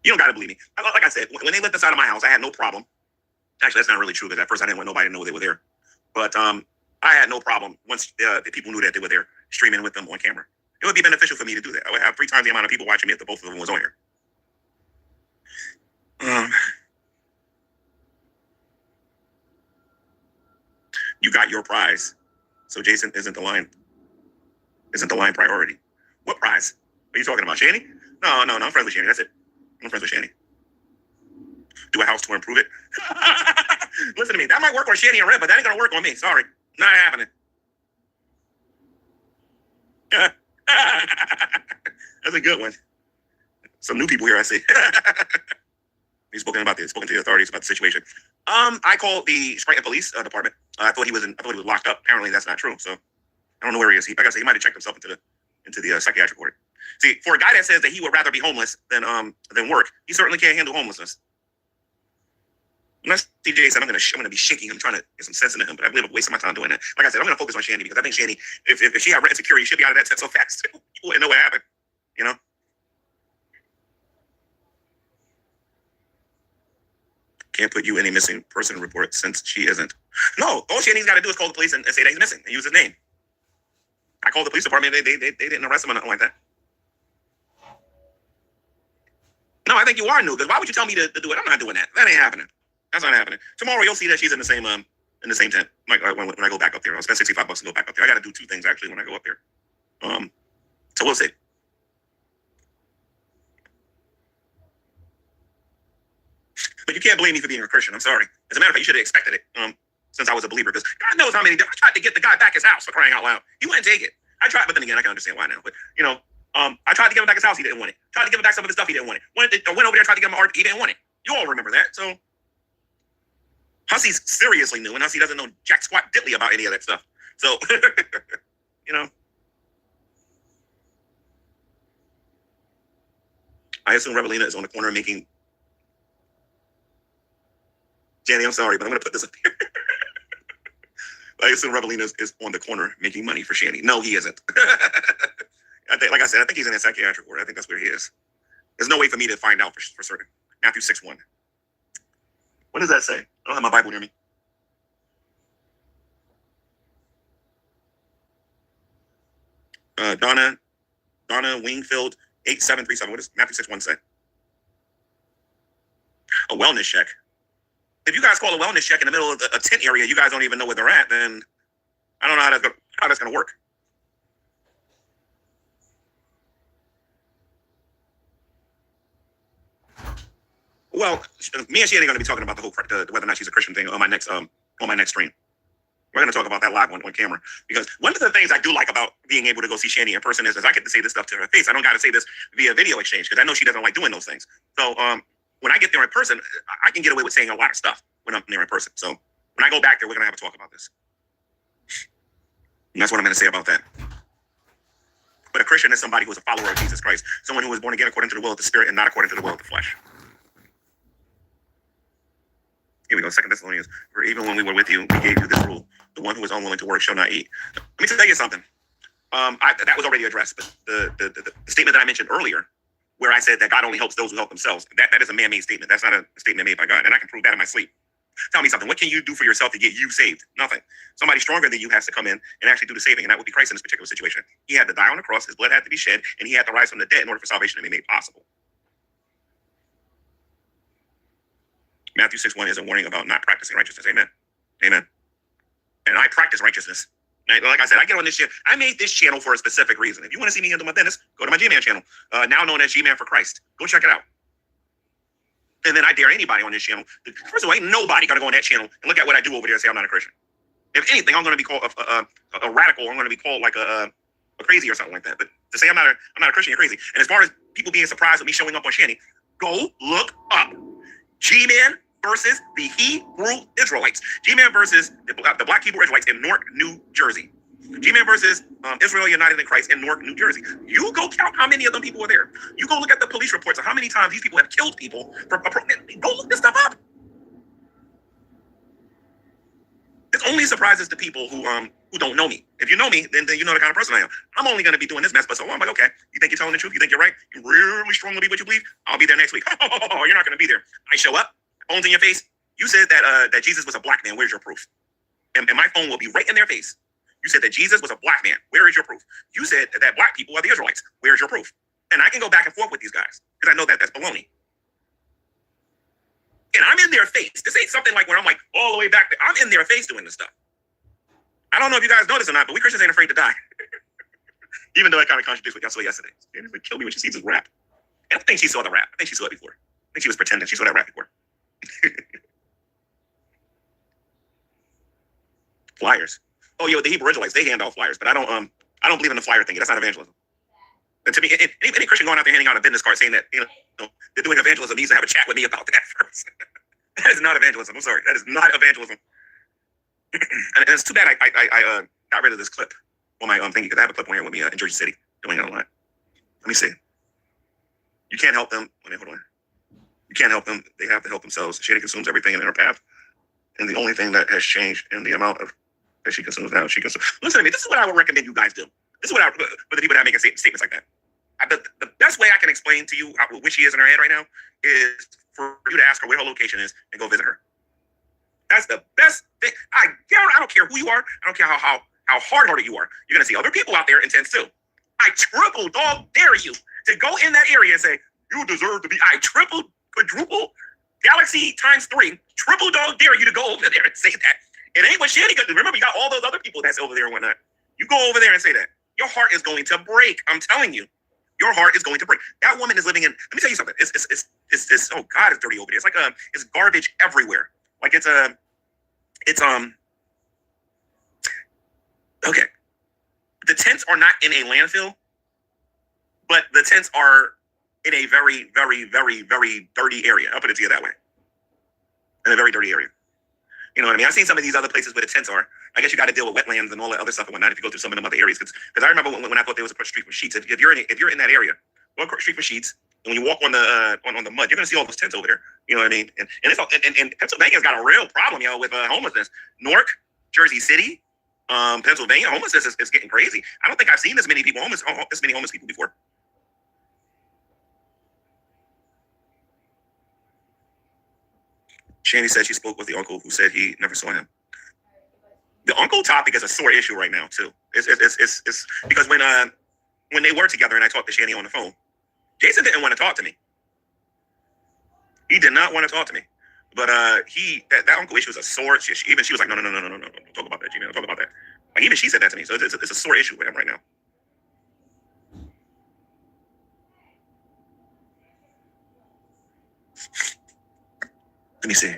You don't gotta believe me. Like I said, when they lived inside of my house, I had no problem Actually, that's not really true because at first I didn't want nobody to know they were there. But I had no problem once the people knew that they were there streaming with them on camera. It would be beneficial for me to do that. I would have 3 times the amount of people watching me if the both of them was on here. You got your prize. So Jason isn't the line priority. What prize? Are you talking about, Shanny? No, I'm friends with Shanny. That's it. I'm friends with Shanny. Do a house tour, improve it. Listen to me. That might work on Shanny and Red, but that ain't gonna work on me. Sorry, not happening. That's a good one. Some new people here, I see. He's spoken to the authorities about the situation. I called the Scranton Police Department. I thought he was locked up. Apparently, that's not true. So I don't know where he is. Like I said, he might have checked himself into the psychiatric ward. See, for a guy that says that he would rather be homeless than work, he certainly can't handle homelessness. Unless TJ said I'm gonna be shaking him, trying to get some sense into him, but I believe I'm wasting my time doing that. Like I said, I'm gonna focus on Shandy because I think Shandy, if she had rent security, she'd be out of that set so fast. You wouldn't know what happened, you know. Can't put you in a missing person report since she isn't. No, all Shandy's got to do is call the police and say that he's missing and use his name. I called the police department. They didn't arrest him or nothing like that. No, I think you are new because why would you tell me to do it? I'm not doing that. That ain't happening. That's not happening. Tomorrow you'll see that she's in the same tent. Like when I go back up there, I'll spend $65 to go back up there. I got to do 2 things actually when I go up there. So we'll see. But you can't blame me for being a Christian. I'm sorry. As a matter of fact, you should have expected it. Since I was a believer, because God knows how many. I tried to get the guy back his house for crying out loud. He wouldn't take it. I tried, but then again, I can understand why now. But you know, I tried to give him back his house. He didn't want it. Tried to give him back some of his stuff. He didn't want it. Went over there, tried to give him art. He didn't want it. You all remember that. So Hussey's seriously new, and Hussey doesn't know jack squat diddly about any of that stuff. So you know, I assume Rebelina is on the corner making. Jenny, I'm sorry, but I'm going to put this up here. I assume Rebelina is on the corner making money for Shanny. No, he isn't. I think he's in a psychiatric ward. I think that's where he is. There's no way for me to find out for certain. Matthew 6:1. What does that say? I don't have my Bible near me. Donna Wingfield 8737. What does Matthew 6:1 say? A wellness check. If you guys call a wellness check in the middle of a tent area, you guys don't even know where they're at, then I don't know how that's going to work. Well, me and Shannon are going to be talking about the whole whether or not she's a Christian thing on my next stream. We're going to talk about that live on camera because one of the things I do like about being able to go see Shanny in person is I get to say this stuff to her face. I don't got to say this via video exchange because I know she doesn't like doing those things. So when I get there in person, I can get away with saying a lot of stuff when I'm there in person. So when I go back there, we're going to have a talk about this. And that's what I'm going to say about that. But a Christian is somebody who is a follower of Jesus Christ, someone who was born again according to the will of the Spirit and not according to the will of the flesh. Here we go. 2 Thessalonians. For even when we were with you, we gave you this rule: the one who is unwilling to work shall not eat. Let me tell you something. That was already addressed, but the statement that I mentioned earlier, where I said that God only helps those who help themselves, that is a man-made statement. That's not a statement made by God, and I can prove that in my sleep. Tell me something. What can you do for yourself to get you saved? Nothing. Somebody stronger than you has to come in and actually do the saving, and that would be Christ in this particular situation. He had to die on the cross, his blood had to be shed, and he had to rise from the dead in order for salvation to be made possible. Matthew 6:1 is a warning about not practicing righteousness. Amen. Amen. And I practice righteousness. Like I said, I get on this channel. I made this channel for a specific reason. If you want to see me handle my business, go to my Gman channel, now known as Gman for Christ. Go check it out. And then I dare anybody on this channel. First of all, ain't nobody going to go on that channel and look at what I do over there and say I'm not a Christian. If anything, I'm going to be called a radical. I'm going to be called like a crazy or something like that. But to say I'm not a Christian, you're crazy. And as far as people being surprised with me showing up on Shanny, go look up Gman versus the Hebrew Israelites. Gman versus the Black Hebrew Israelites in Newark, New Jersey. Gman versus Israel United in Christ in Newark, New Jersey. You go count how many of them people were there. You go look at the police reports of how many times these people have killed people. Go look this stuff up. It only surprises the people who don't know me. If you know me, then you know the kind of person I am. I'm only going to be doing this mess, but so I'm like, okay, you think you're telling the truth? You think you're right? You really strongly believe what you believe? I'll be there next week. Oh, you're not going to be there. I show up, phones in your face. You said that Jesus was a black man. Where's your proof? And my phone will be right in their face. You said that Jesus was a black man. Where is your proof? You said that black people are the Israelites. Where's your proof? And I can go back and forth with these guys because I know that that's baloney. And I'm in their face. This ain't something like where I'm like all the way back there. I'm in their face doing this stuff. I don't know if you guys know this or not, but we Christians ain't afraid to die. Even though it kind of contradicts what y'all saw yesterday. It would kill me when she sees this rap. And I think she saw the rap. I think she saw it before. I think she was pretending she saw that rap before. Flyers. Oh, yo, the Hebrew Israelites, they hand out flyers, but I don't believe in the flyer thing. That's not evangelism. And to me, any Christian going out there handing out a business card saying that, they're doing evangelism needs to have a chat with me about that first. That is not evangelism. I'm sorry. That is not evangelism. And it's too bad I got rid of this clip on my thingy because I have a clip on here with me in Jersey City doing it online. Let me see. You can't help them. Hold on. You can't help them. They have to help themselves. Shady consumes everything in her path. And the only thing that has changed in the amount of that she consumes now, she consumes. Listen to me. This is what I would recommend you guys do. This is what for the people that make statements like that. The best way I can explain to you which she is in her head right now is for you to ask her where her location is and go visit her. That's the best thing. I don't care who you are. I don't care how hard-hearted you are. You're gonna see other people out there intense too. I triple dog dare you to go in that area and say you deserve to be. I triple quadruple galaxy times 3 triple dog dare you to go over there and say that. It ain't what Shanny gonna do. Remember, you got all those other people that's over there and whatnot. You go over there and say that. Your heart is going to break. I'm telling you. Your heart is going to break. That woman is living in. Let me tell you something. It's oh God, it's dirty over there. It's like it's garbage everywhere. Like it's okay. The tents are not in a landfill, but the tents are in a very, very, very, very dirty area. I'll put it to you that way. In a very dirty area. You know what I mean? I've seen some of these other places where the tents are. I guess you got to deal with wetlands and all that other stuff and whatnot if you go through some of them other areas. Because I remember when I thought there was a street from sheets. If you're in that area, go across street from sheets, and when you walk on the mud, you're gonna see all those tents over there. You know what I mean? And it's all, and Pennsylvania's got a real problem, with homelessness. Newark, Jersey City, Pennsylvania, homelessness is getting crazy. I don't think I've seen this many homeless people before. Shanny said she spoke with the uncle who said he never saw him. The uncle topic is a sore issue right now too. It's because when they were together and I talked to Shanny on the phone, Jason didn't want to talk to me. He did not want to talk to me. But that uncle issue is a sore issue. Even she was like, no, don't talk about that, Gman. Don't talk about that. Like even she said that to me. So it's a sore issue with him right now. Let me see.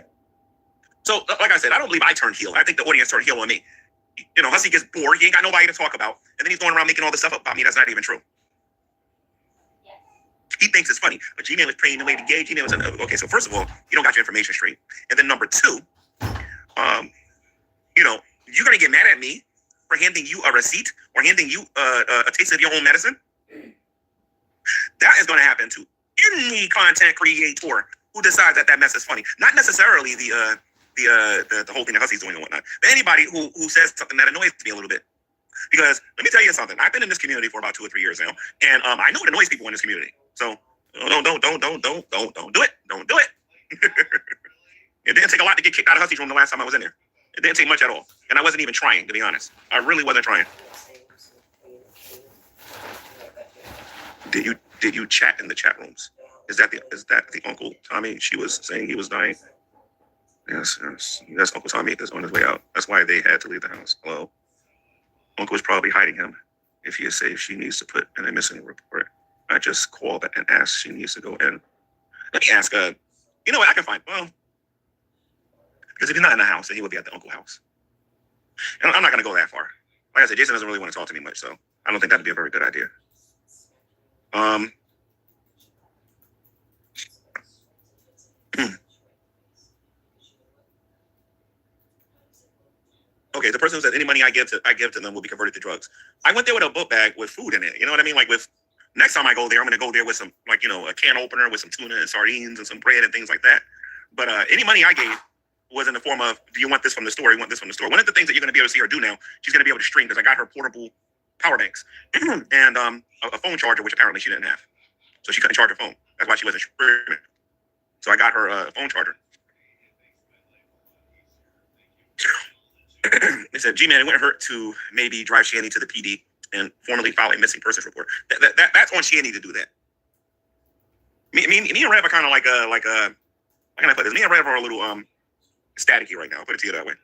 So, like I said, I don't believe I turned heel. I think the audience turned heel on me. Hussy gets bored. He ain't got nobody to talk about. And then he's going around making all this stuff up about me. That's not even true. He thinks it's funny. But Gman was praying the way to gay. Gman was okay, so first of all, you don't got your information straight. And then number 2, you're going to get mad at me for handing you a receipt or handing you a taste of your own medicine. That is going to happen to any content creator who decides that mess is funny. Not necessarily the whole thing that Hussy's doing and whatnot, but anybody who says something that annoys me a little bit. Because let me tell you something. I've been in this community for about 2 or 3 years now, and I know it annoys people in this community. So don't do it. Don't do it. It didn't take a lot to get kicked out of Hussy's room the last time I was in there. It didn't take much at all, and I wasn't even trying, to be honest. I really wasn't trying. Did you chat in the chat rooms? Is that the Uncle Tommy? She was saying he was dying. Yes. That's Uncle Tommy is on his way out. That's why they had to leave the house. Hello. Uncle was probably hiding him. If he is safe, she needs to put in a missing report. I just called and asked she needs to go in. Let me ask you know what I can find? Well, because if he's not in the house, then he will be at the Uncle house. And I'm not going to go that far. Like I said, Jason doesn't really want to talk to me much, so I don't think that'd be a very good idea. Okay, the person who says any money I give to them will be converted to drugs. I went there with a book bag with food in it. You know what I mean? Like next time I go there, I'm going to go there with some, a can opener with some tuna and sardines and some bread and things like that. But any money I gave was in the form of, do you want this from the store? You want this from the store? One of the things that you're going to be able to see her do now, she's going to be able to stream because I got her portable power banks and a phone charger, which apparently she didn't have. So she couldn't charge her phone. That's why she wasn't streaming. So I got her a phone charger. They said, G-Man, it wouldn't hurt to maybe drive Shanny to the PD and formally file a missing persons report. That's on Shanny to do that. Me and Rev are kind of like a, how can I put this? Me and Rev are a little staticky right now. I'll put it to you that way.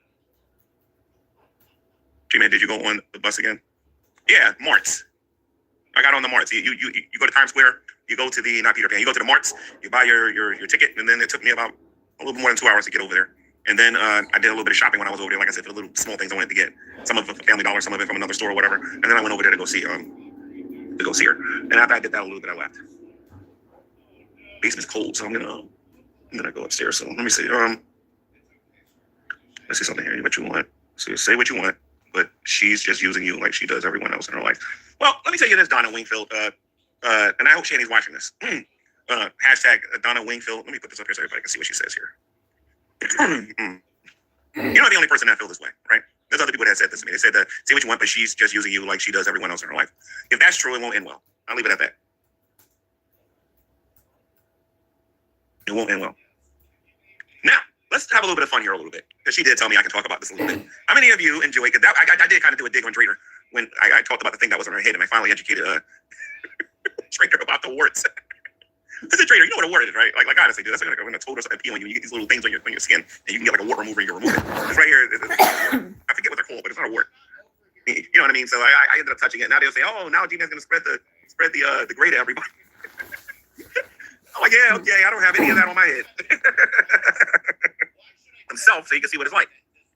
G-Man, did you go on the bus again? Yeah, Marts. I got on the Marts. You go to Times Square, you go to the, not Peter Pan, you go to the Marts, you buy your ticket, and then it took me about a little bit more than 2 hours to get over there. And then I did a little bit of shopping when I was over there, like I said, for the little small things I wanted to get. Some of it from Family Dollar, some of it from another store or whatever. And then I went over there to go see her. And after I did that a little bit, I left. Basement's cold, so I'm gonna go upstairs. So let me see. Let's see something here. What you want? So say what you want, but she's just using you like she does everyone else in her life. Well, let me tell you this, Donna Wingfield. And I hope Shanny's watching this. Hashtag Donna Wingfield. Let me put this up here so everybody can see what she says here. You're not the only person that feel this way, right? There's other people that said this to me. They said that say what you want, but she's just using you like she does everyone else in her life. If that's true, it won't end well. I'll leave it at that. It won't end well. Now, let's have a little bit of fun here a little bit. Because she did tell me I can talk about this a little bit. How many of you enjoy, because I did kind of do a dig on Trader when I talked about the thing that was in her head, and I finally educated Trader about the warts. I said, Trader, you know what a wart is, right? Like honestly, dude, that's like when a toad or something peel on you. You get these little things on your skin, and you can get like a wart remover, and you remove it. It's right here. I forget what they're called, but it's not a wart. You know what I mean? So I ended up touching it. Now they'll say, oh, now Gma's going to spread the gray to everybody. I'm like, yeah, okay, I don't have any of that on my head. Himself, so you can see what it's like.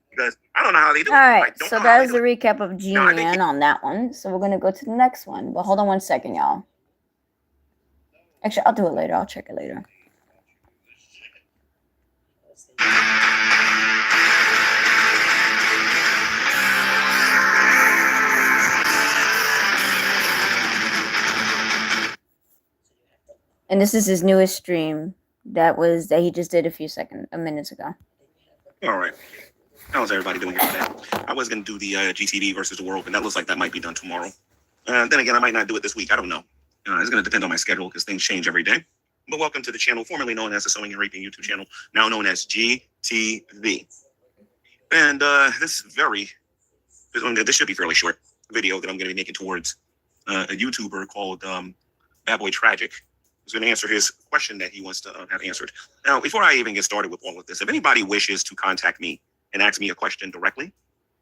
Because I don't know how they do it. All right, so that is the recap of Gman on that one. So we're going to go to the next one. But hold on one second, y'all. Actually, I'll do it later. I'll check it later. And this is his newest stream that he just did a minutes ago. All right. How's everybody doing here today? I was going to do the GTV versus the World, and that looks like that might be done tomorrow. Then again, I might not do it this week. I don't know. It's going to depend on my schedule because things change every day. But welcome to the channel, formerly known as the Sewing and Raping YouTube channel, now known as GTV. And this should be fairly short video that I'm going to be making towards a YouTuber called Bad Boy Tragic. Who's going to answer his question that he wants to have answered. Now, before I even get started with all of this, if anybody wishes to contact me and ask me a question directly,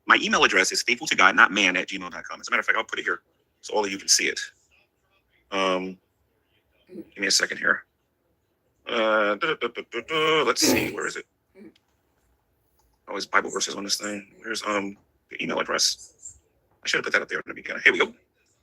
my email address is faithfultogodnotman@gmail.com. As a matter of fact, I'll put it here so all of you can see it. Give me a second here. Let's see, where is it? Oh, it's Bible verses on this thing. Here's the email address. I should have put that up there in the beginning. Here we go.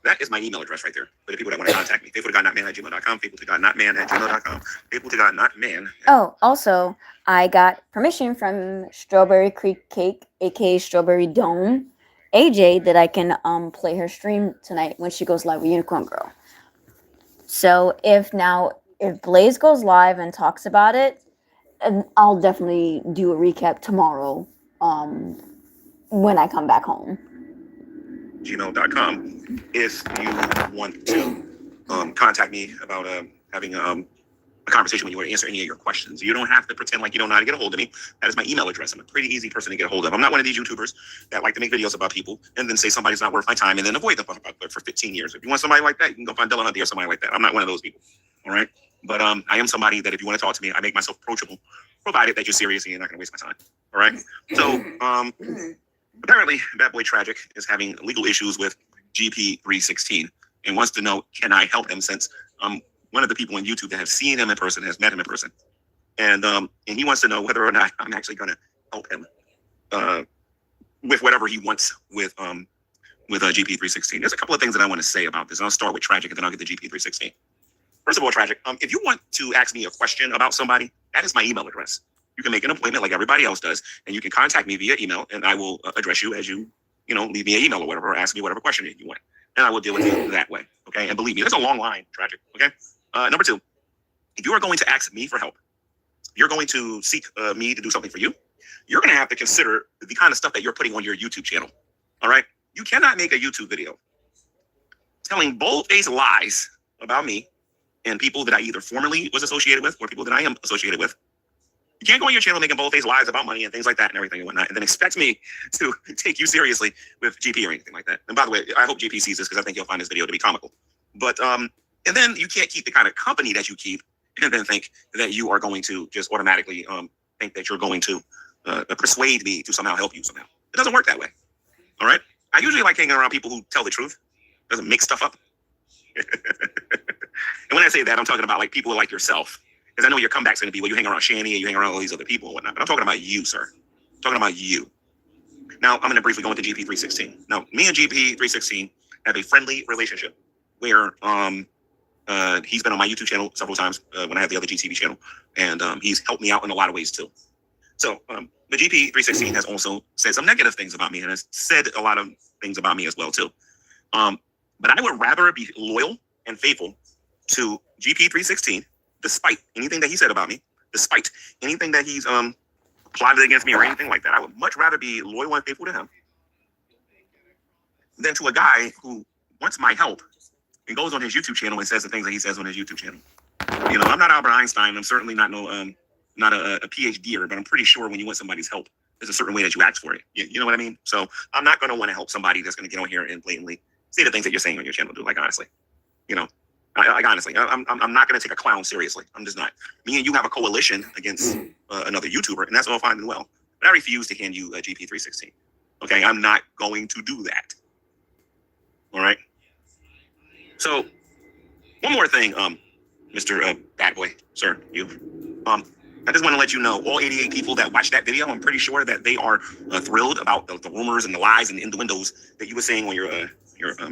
That is my email address right there for the people that want to contact me. faithfultogodnotman@gmail.com, faithfultogodnotman@gmail.com, faithfultogodnotman. Oh, also, I got permission from Strawberry Creek Cake, aka Strawberry Dome, AJ, that I can play her stream tonight when she goes live with Unicorn Girl. So if Blaze goes live and talks about it, I'll definitely do a recap tomorrow when I come back home. gmail.com if you want to contact me about having a conversation when you want to answer any of your questions. You don't have to pretend like you don't know how to get a hold of me. That is my email address. I'm a pretty easy person to get a hold of. I'm not one of these YouTubers that like to make videos about people and then say somebody's not worth my time and then avoid them for 15 years. If you want somebody like that, you can go find Dylan Hunty or somebody like that. I'm not one of those people. All right. But I am somebody that if you want to talk to me, I make myself approachable, provided that you're serious and you're not going to waste my time. All right. So apparently, Bad Boy Tragic is having legal issues with GP316 and wants to know, can I help him, since one of the people on YouTube that have seen him in person, has met him in person. And he wants to know whether or not I'm actually going to help him with whatever he wants with GP316. There's a couple of things that I want to say about this. And I'll start with Tragic and then I'll get to GP316. First of all, Tragic, if you want to ask me a question about somebody, that is my email address. You can make an appointment like everybody else does, and you can contact me via email, and I will address you as you leave me an email or whatever, or ask me whatever question you want, and I will deal with you that way. Okay, and believe me, there's a long line, Tragic. Okay, number two, if you are going to ask me for help, you're going to seek me to do something for you. You're going to have to consider the kind of stuff that you're putting on your YouTube channel. All right, you cannot make a YouTube video telling bold-faced lies about me and people that I either formerly was associated with or people that I am associated with, You can't go on your channel making bold-faced lies about money and things like that and everything and whatnot, and then expect me to take you seriously with GP or anything like that. And by the way, I hope GP sees this because I think you'll find this video to be comical. But and then you can't keep the kind of company that you keep and then think that you are going to just automatically think that you're going to persuade me to somehow help you somehow. It doesn't work that way. All right. I usually like hanging around people who tell the truth, doesn't make stuff up. And when I say that, I'm talking about like people like yourself. Because I know your comeback's going to be, well, you hang around Shani and you hang around all these other people and whatnot. But I'm talking about you, sir. I'm talking about you. Now, I'm going to briefly go into GP316. Now, me and GP316 have a friendly relationship where he's been on my YouTube channel several times when I have the other GTV channel. And he's helped me out in a lot of ways, too. So the GP316 has also said some negative things about me and has said a lot of things about me as well, too. But I would rather be loyal and faithful to GP316 despite anything that he said about me, despite anything that he's plotted against me or anything like that. I would much rather be loyal and faithful to him than to a guy who wants my help and goes on his YouTube channel and says the things that he says on his YouTube channel. You know, I'm not Albert Einstein. I'm certainly not not a PhDer, but I'm pretty sure when you want somebody's help, there's a certain way that you ask for it. You know what I mean? So I'm not going to want to help somebody that's going to get on here and blatantly say the things that you're saying on your channel, dude. Like, honestly, you know. Honestly, I'm not going to take a clown seriously. I'm just not. Me and you have a coalition against another YouTuber, and that's all fine and well. But I refuse to hand you a GP316. Okay, I'm not going to do that. All right. So, one more thing, Mr. Bad Boy, sir, you. I just want to let you know, all 88 people that watched that video, I'm pretty sure that they are thrilled about the rumors and the lies and the innuendos that you were saying on your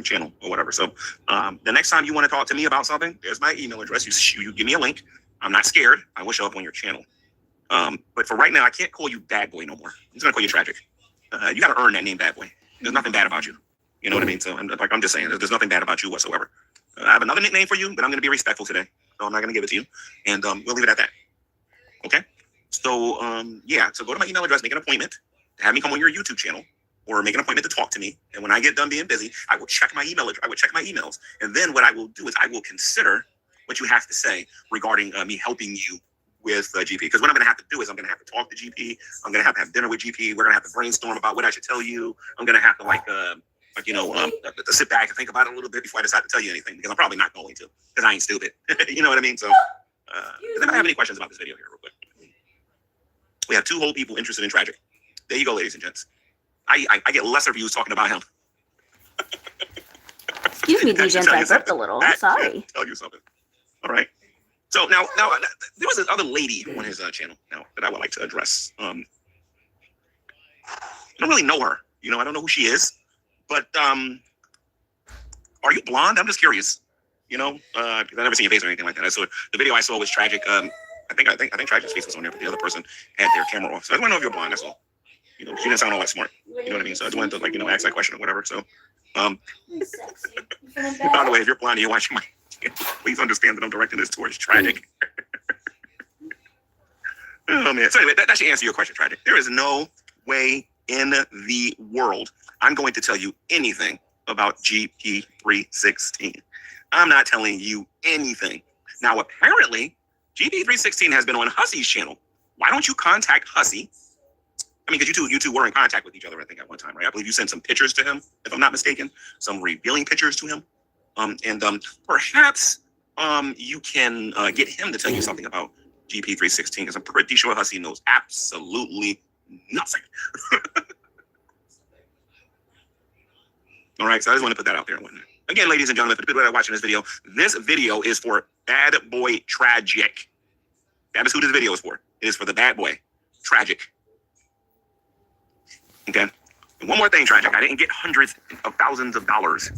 channel or whatever. So the next time you want to talk to me about something, there's my email address. You give me a link. I'm not scared. I will show up on your channel. But for right now, I can't call you Bad Boy no more. I'm just gonna call you Tragic. You got to earn that name, Bad Boy. There's nothing bad about you. You know what I mean? So I'm just saying, there's nothing bad about you whatsoever. I have another nickname for you, but I'm gonna be respectful today, so I'm not gonna give it to you, and we'll leave it at that. Okay? So yeah. So go to my email address, make an appointment to have me come on your YouTube channel, or make an appointment to talk to me. And when I get done being busy, I will check my email address. I will check my emails. And then what I will do is I will consider what you have to say regarding me helping you with GP. Because what I'm going to have to do is I'm going to have to talk to GP. I'm going to have dinner with GP. We're going to have to brainstorm about what I should tell you. I'm going to have to sit back and think about it a little bit before I decide to tell you anything. Because I'm probably not going to. Because I ain't stupid. You know what I mean? So, does anybody have any questions about this video here real quick? We have two whole people interested in Tragic. There you go, ladies and gents. I get lesser views talking about him. Excuse me, D-Gents, I burped a little. I'm sorry. Tell you something. All right. So now there was this other lady on his channel now that I would like to address. I don't really know her. You know, I don't know who she is. But are you blonde? I'm just curious. You know, because I've never seen your face or anything like that. I saw the video I saw was Tragic. I think Tragic's face was on there, but the other person had their camera off. So I just want to know if you're blonde. That's all. You know, she didn't sound all that smart. You know what I mean? So I just wanted to, ask that question or whatever. So, by the way, if you're blind and you're watching my channel, please understand that I'm directing this towards Tragic. Oh, man. So anyway, that should answer your question, Tragic. There is no way in the world I'm going to tell you anything about GP316. I'm not telling you anything. Now, apparently, GP316 has been on Hussey's channel. Why don't you contact Hussey? I mean, because you two were in contact with each other, I think, at one time, right? I believe you sent some pictures to him, if I'm not mistaken, some revealing pictures to him. Perhaps you can get him to tell you something about GP316, because I'm pretty sure Hussey knows absolutely nothing. All right, so I just want to put that out there. Again, ladies and gentlemen, for the people that are watching this video is for Bad Boy Tragic. That is who this video is for. It is for the Bad Boy Tragic. Okay. And one more thing, Tragic. I didn't get hundreds of thousands of dollars.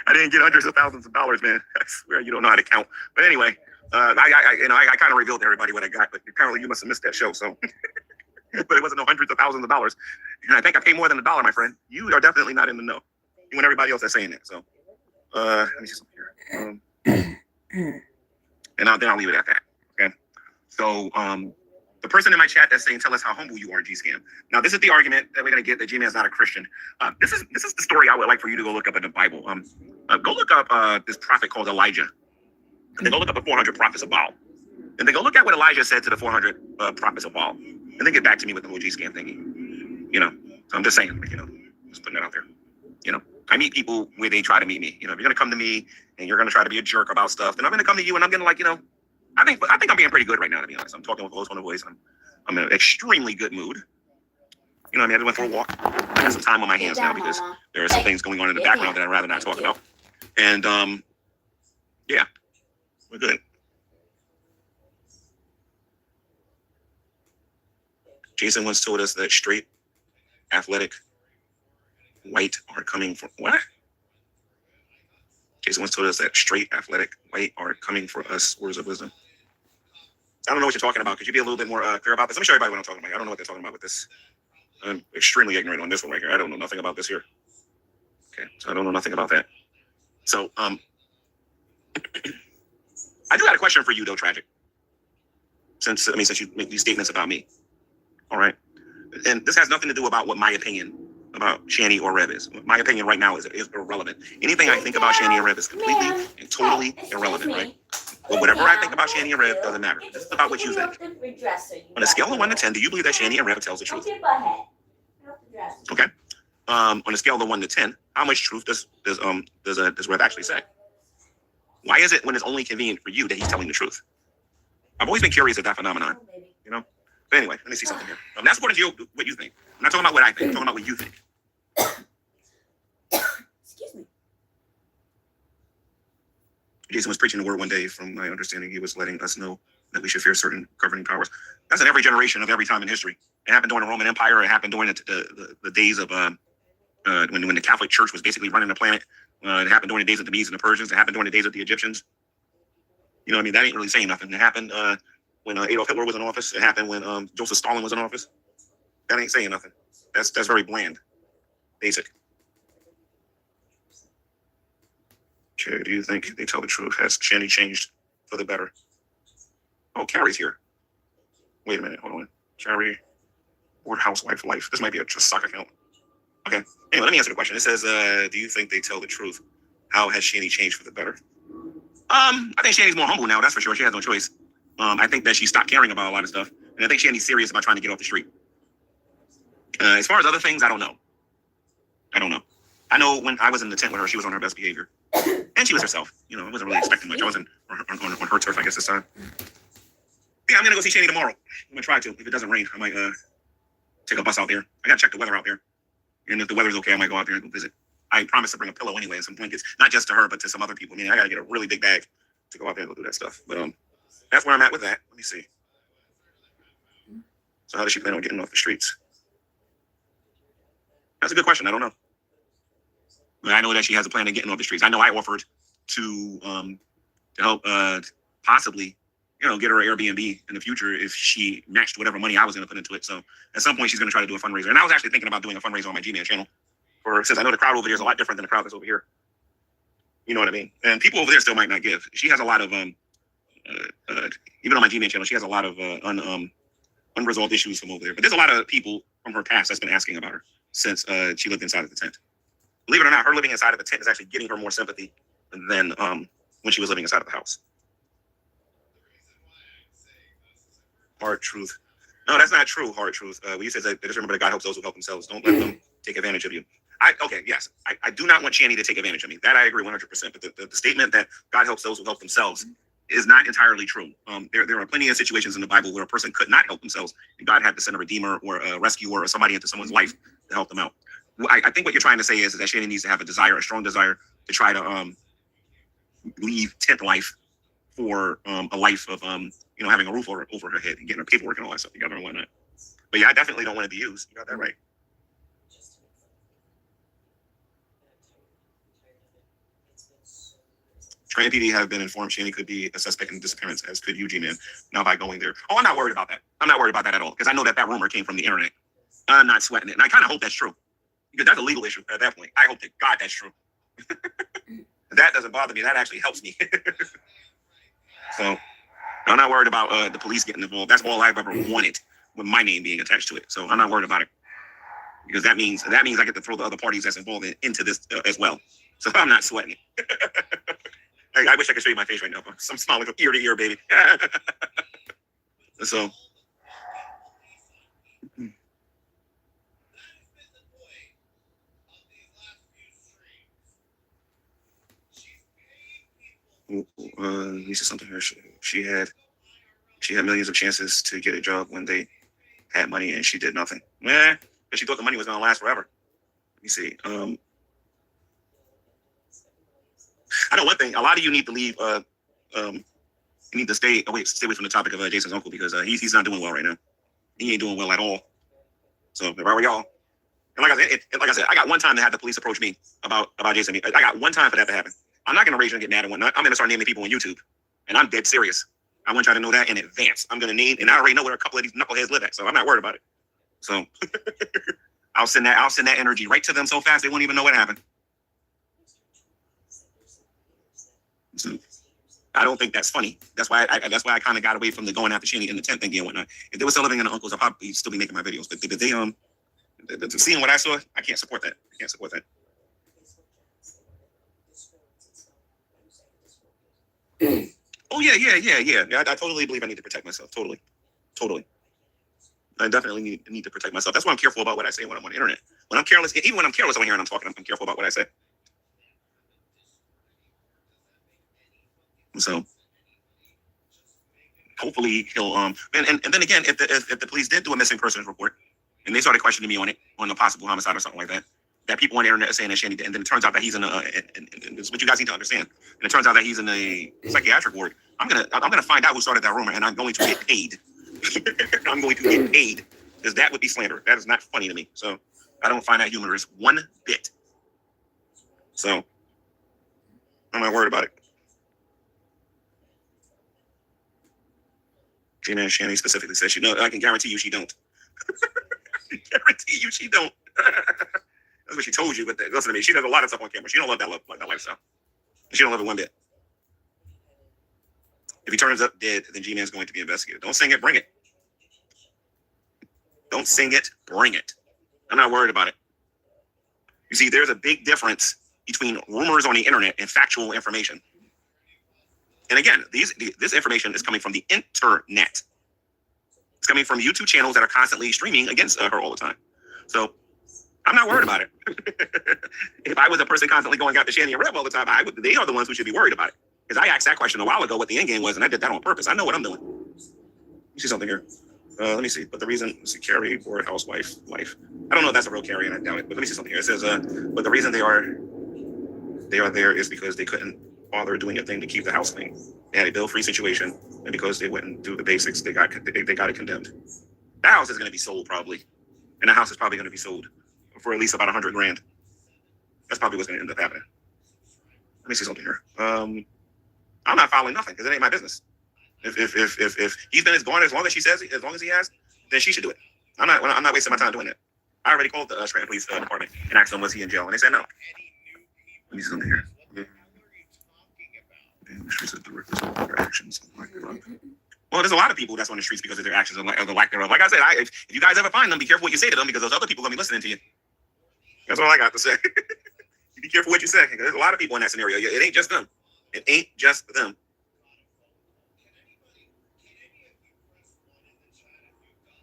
I didn't get hundreds of thousands of dollars, man. I swear you don't know how to count. But anyway, I kind of revealed to everybody what I got, but apparently you must have missed that show. So, but it wasn't no hundreds of thousands of dollars. And I think I paid more than $1, my friend. You are definitely not in the know. You and everybody else that's saying that. So, let me see something here. And then I'll leave it at that. Okay. So, the person in my chat that's saying, tell us how humble you are, G-Scam. Now, this is the argument that we're going to get that G-Man's not a Christian. This is the story I would like for you to go look up in the Bible. Go look up this prophet called Elijah. And then go look up the 400 prophets of Baal. and then go look at what Elijah said to the 400 prophets of Baal, and then get back to me with the whole G scam thingy. So I'm just saying, just putting that out there. I meet people where they try to meet me. If you're gonna come to me and you're gonna try to be a jerk about stuff, then I'm gonna come to you and I'm gonna I think I'm being pretty good right now, to be honest. I'm talking with a low tone of voice. I'm in an extremely good mood. I just went for a walk. I got some time on my hands now because there are some things going on in the background that I'd rather not talk about. And yeah, we're good. Jason once told us that straight, athletic, white are coming for what? Jason once told us that straight, athletic, white are coming for us. Words of wisdom. I don't know what you're talking about. Could you be a little bit more clear about this? Let me show everybody what I'm talking about. I don't know what they're talking about with this. I'm extremely ignorant on this one right here. I don't know nothing about this here. Okay, so I don't know nothing about that. So I do got a question for you though, Tragic. Since you make these statements about me. All right. And this has nothing to do about what my opinion about Shani or Rev is. My opinion right now is irrelevant. Anything I think about Shani and Rev is completely and totally irrelevant, right? Well, whatever I think about Shani and Rev doesn't matter. This is about what you think. On a scale of 1 to 10, do you believe that Shani and Rev tells the truth? Okay. On a scale of 1 to 10, how much truth does Rev actually say? Why is it when it's only convenient for you that he's telling the truth? I've always been curious at that phenomenon. But anyway, let me see something here. That's according to you, what you think. I'm not talking about what I think. I'm talking about what you think. Excuse me. Jason was preaching the word one day. From my understanding, he was letting us know that we should fear certain governing powers. That's in every generation of every time in history. It happened during the Roman Empire. It happened during the days of when the Catholic Church was basically running the planet. It happened during the days of the Medes and the Persians. It happened during the days of the Egyptians. That ain't really saying nothing. It happened when Adolf Hitler was in office. It happened when Joseph Stalin was in office. That ain't saying nothing. That's very bland, basic. Okay, do you think they tell the truth? Has Shani changed for the better? Oh, Carrie's here. Wait a minute, hold on. Carrie, Board Housewife Life. This might be a sock account. Okay. Anyway, let me answer the question. It says, do you think they tell the truth? How has Shani changed for the better? I think Shani's more humble now, that's for sure. She has no choice. I think that she stopped caring about a lot of stuff. And I think Shani's serious about trying to get off the street. As far as other things, I don't know. I know when I was in the tent with her, she was on her best behavior. And she was herself. I wasn't really expecting much. I wasn't on her turf, I guess, this time. Yeah, I'm going to go see Shani tomorrow. I'm going to try to. If it doesn't rain, I might take a bus out there. I got to check the weather out there. And if the weather's okay, I might go out there and go visit. I promised to bring a pillow anyway and some blankets. Not just to her, but to some other people. I got to get a really big bag to go out there and go do that stuff. But that's where I'm at with that. Let me see. So how does she plan on getting off the streets? That's a good question. I don't know. But I know that she has a plan of getting off the streets. I know I offered to help possibly, get her an Airbnb in the future if she matched whatever money I was going to put into it. So at some point she's going to try to do a fundraiser. And I was actually thinking about doing a fundraiser on my Gman channel since I know the crowd over there is a lot different than the crowd that's over here. You know what I mean? And people over there still might not give. She has a lot of even on my Gman channel, she has a lot of unresolved issues from over there. But there's a lot of people from her past that's been asking about her since she lived inside of the tent. Believe it or not, her living inside of the tent is actually getting her more sympathy than when she was living inside of the house. Hard truth. No, that's not true. Hard truth. When you said that, just remember that God helps those who help themselves. Don't let them take advantage of you. Yes. I do not want Shani to take advantage of me. That I agree 100%. But the statement that God helps those who help themselves is not entirely true. There are plenty of situations in the Bible where a person could not help themselves, and God had to send a redeemer or a rescuer or somebody into someone's life to help them out. I think what you're trying to say is that Shani needs to have a strong desire to try to leave tent life for a life of having a roof over her head and getting her paperwork and all that stuff together and whatnot. But yeah, I definitely don't want to be used. You got that right. Trans PD have been informed Shani could be a suspect in the disappearance, as could you, Gman. Now by going there. Oh, I'm not worried about that. I'm not worried about that at all because I know that rumor came from the internet. I'm not sweating it, and I kind of hope that's true because that's a legal issue at that point. I hope that God that's true. That doesn't bother me. That actually helps me. So I'm not worried about the police getting involved. That's all I've ever wanted with my name being attached to it. So I'm not worried about it because that means I get to throw the other parties that's involved into this as well. So I'm not sweating it. I wish I could show you my face right now. I'm smiling from ear to ear, baby. So. Lisa something here. She had millions of chances to get a job when they had money, and she did nothing. Yeah, but she thought the money was gonna last forever. Let me see. I know one thing. A lot of you need to leave. You need to stay away from the topic of Jason's uncle because he's not doing well right now. He ain't doing well at all. So if I were y'all, and like I said, I got one time to have the police approach me about Jason. I got one time for that to happen. I'm not gonna rage and get mad and whatnot. I'm gonna start naming people on YouTube, and I'm dead serious. I want y'all to know that in advance. I'm gonna name, and I already know where a couple of these knuckleheads live at, so I'm not worried about it. So I'll send that energy right to them so fast they won't even know what happened. So I don't think that's funny. That's why I kind of got away from the going after Shanny in the tent thing and whatnot. If they were still living in the uncles, I'd probably still be making my videos. But they seeing what I saw, I can't support that. Oh yeah. I totally believe I need to protect myself. Totally. I definitely need to protect myself. That's why I'm careful about what I say when I'm on the internet. When I'm careless, even when I'm careless on here and I'm talking, I'm careful about what I say. So hopefully he'll and then again, if the police did do a missing persons report and they started questioning me on it, on a possible homicide or something like that, that people on the internet are saying that Shanny did, and then it turns out that he's in a and it's what you guys need to understand. And it turns out that he's in a psychiatric ward. I'm gonna find out who started that rumor, and I'm going to get paid. I'm going to get paid because that would be slander. That is not funny to me. So I don't find that humorous one bit. So I'm not worried about it. Gman Shanny specifically said she knows. I can guarantee you she don't. Guarantee you she don't. That's what she told you. But listen to me. She does a lot of stuff on camera. She don't love that lifestyle. She don't love it one bit. If he turns up dead, then Gman's going to be investigated. Don't sing it, bring it. Don't sing it, bring it. I'm not worried about it. You see, there's a big difference between rumors on the internet and factual information. And again, this information is coming from the internet. It's coming from YouTube channels that are constantly streaming against her all the time. So I'm not worried about it. If I was a person constantly going after Shanny and Rev all the time, they are the ones who should be worried about it. Because I asked that question a while ago what the end game was, and I did that on purpose. I know what I'm doing. You see something here? Let me see. But the reason it's a Carrie or housewife life. I don't know if that's a real Carrie, and I doubt it. But let me see something here. It says, but the reason they are there is because they couldn't bother doing a thing to keep the house clean. They had a bill-free situation, and because they wouldn't do the basics, they got it condemned. The house is going to be sold probably, and the house is probably going to be sold for at least about $100,000. That's probably what's going to end up happening. Let me see something here. I'm not filing nothing because it ain't my business. If he's been gone as long as she says, as long as he has, then she should do it. I'm not wasting my time doing that. I already called the Scranton Police Department and asked them was he in jail, and they said no. Let me see something here. Actions. Well, there's a lot of people that's on the streets because of their actions or the lack thereof. Like I said, if you guys ever find them, be careful what you say to them because those other people are gonna be listening to you. That's all I got to say. Be careful what you say. There's a lot of people in that scenario. It ain't just them. It ain't just them.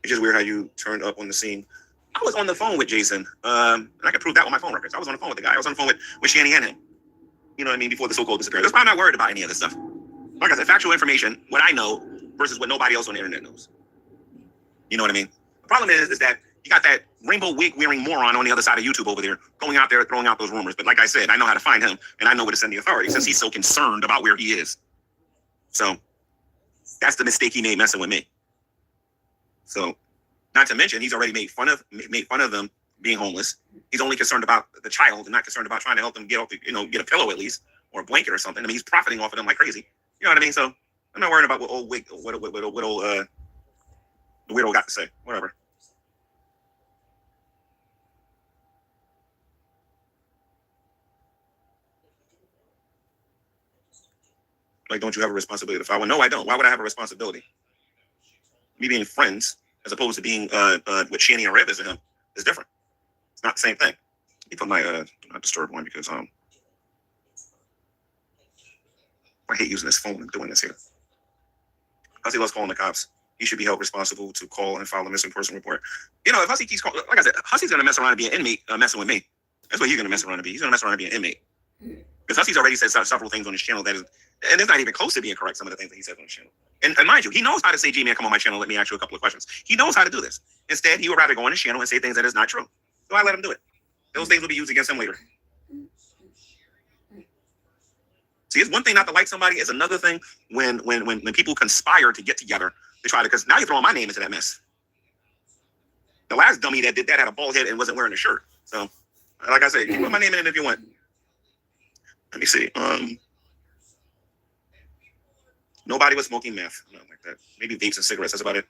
It's just weird how you turned up on the scene. I was on the phone with Jason, and I can prove that with my phone records. I was on the phone with the guy. I was on the phone with Shanny and him. You know what I mean? Before the so-called disappearance. That's why I'm not worried about any of this stuff. Like I said, factual information, what I know versus what nobody else on the internet knows. You know what I mean? The problem is that you got that rainbow wig wearing moron on the other side of YouTube over there going out there throwing out those rumors. But like I said, I know how to find him and I know where to send the authorities since he's so concerned about where he is. So that's the mistake he made messing with me. So not to mention he's already made fun of them being homeless. He's only concerned about the child and not concerned about trying to help them get a pillow at least or a blanket or something. I mean, he's profiting off of them like crazy. You know what I mean? So I'm not worried about what old the weirdo got to say. Whatever. Like, don't you have a responsibility to file? No, I don't. Why would I have a responsibility? Me being friends as opposed to being with Shanny and Rev is him is different. It's not the same thing. He put my not disturb one because I hate using this phone and doing this here. Hussey loves calling the cops. He should be held responsible to call and file a missing person report. If Hussey keeps calling, like I said, Hussey's going to mess around and be an inmate messing with me. That's what he's going to mess around and be. He's going to mess around and be an inmate. Because Hussey's already said several things on his channel that is, and it's not even close to being correct, some of the things that he says on his channel. And mind you, he knows how to say, Gman, come on my channel, let me ask you a couple of questions. He knows how to do this. Instead, he would rather go on his channel and say things that is not true. So I let him do it. Those things will be used against him later. See, it's one thing not to like somebody. It's another thing when people conspire to get together to try to, because now you're throwing my name into that mess. The last dummy that did that had a bald head and wasn't wearing a shirt. So, like I said, you put my name in it if you want. Let me see. Nobody was smoking meth. Nothing like that. Maybe vapes and cigarettes. That's about it.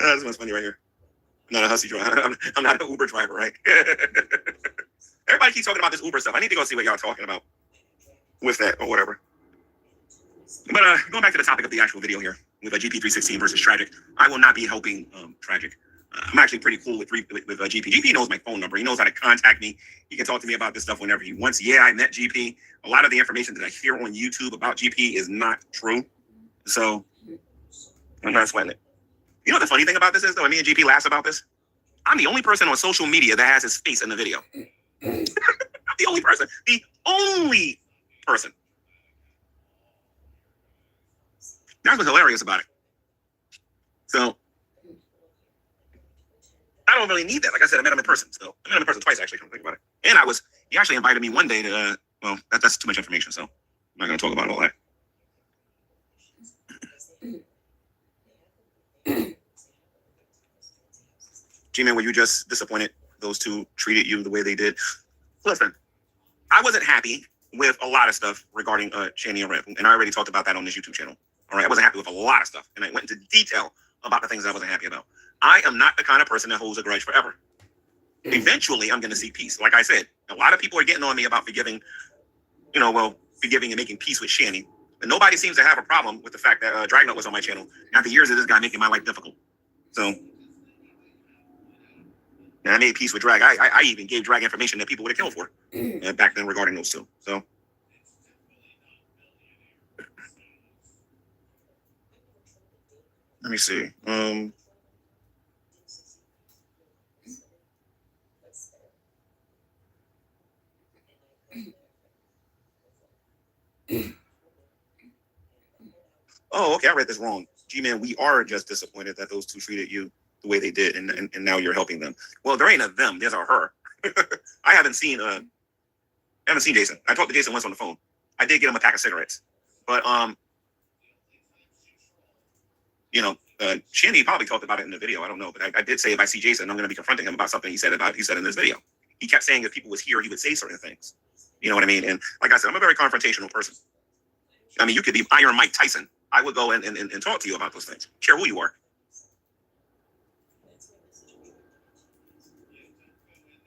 That's what's funny right here. I'm not a Hussey driver. I'm not an Uber driver, right? Everybody keeps talking about this Uber stuff. I need to go see what y'all are talking about with that or whatever. But going back to the topic of the actual video here with GP316 versus Tragic, I will not be helping Tragic. I'm actually pretty cool with GP. GP knows my phone number. He knows how to contact me. He can talk to me about this stuff whenever he wants. Yeah, I met GP. A lot of the information that I hear on YouTube about GP is not true. So I'm not sweating it. You know what the funny thing about this is, though? Me and GP laughs about this. I'm the only person on social media that has his face in the video. I'm the only person. The only person. That's what's hilarious about it. So I don't really need that. Like I said, I met him in person. So I met him in person twice, actually. Come think about it. And he actually invited me one day to, that's too much information. So I'm not going to talk about all that. Gman, were you just disappointed those two treated you the way they did? Listen, I wasn't happy with a lot of stuff regarding Shani and Rev, and I already talked about that on this YouTube channel. All right, I wasn't happy with a lot of stuff, and I went into detail about the things that I wasn't happy about. I am not the kind of person that holds a grudge forever. Eventually, I'm going to see peace. Like I said, a lot of people are getting on me about forgiving and making peace with Shani. And nobody seems to have a problem with the fact that Dragnut was on my channel after years of this guy making my life difficult. So, and I made peace with Drag. I even gave Drag information that people would have killed for back then regarding those two. So, let me see. Oh, okay. I read this wrong. G-Man, we are just disappointed that those two treated you the way they did, and now you're helping them. Well, there ain't a them. There's a her. I haven't seen Jason. I talked to Jason once on the phone. I did get him a pack of cigarettes, but Shandy probably talked about it in the video. I don't know, but I did say if I see Jason, I'm going to be confronting him about something he said in this video. He kept saying if people was here, he would say certain things. You know what I mean? And like I said, I'm a very confrontational person. I mean, you could be Iron Mike Tyson. I would go and talk to you about those things. Care who you are.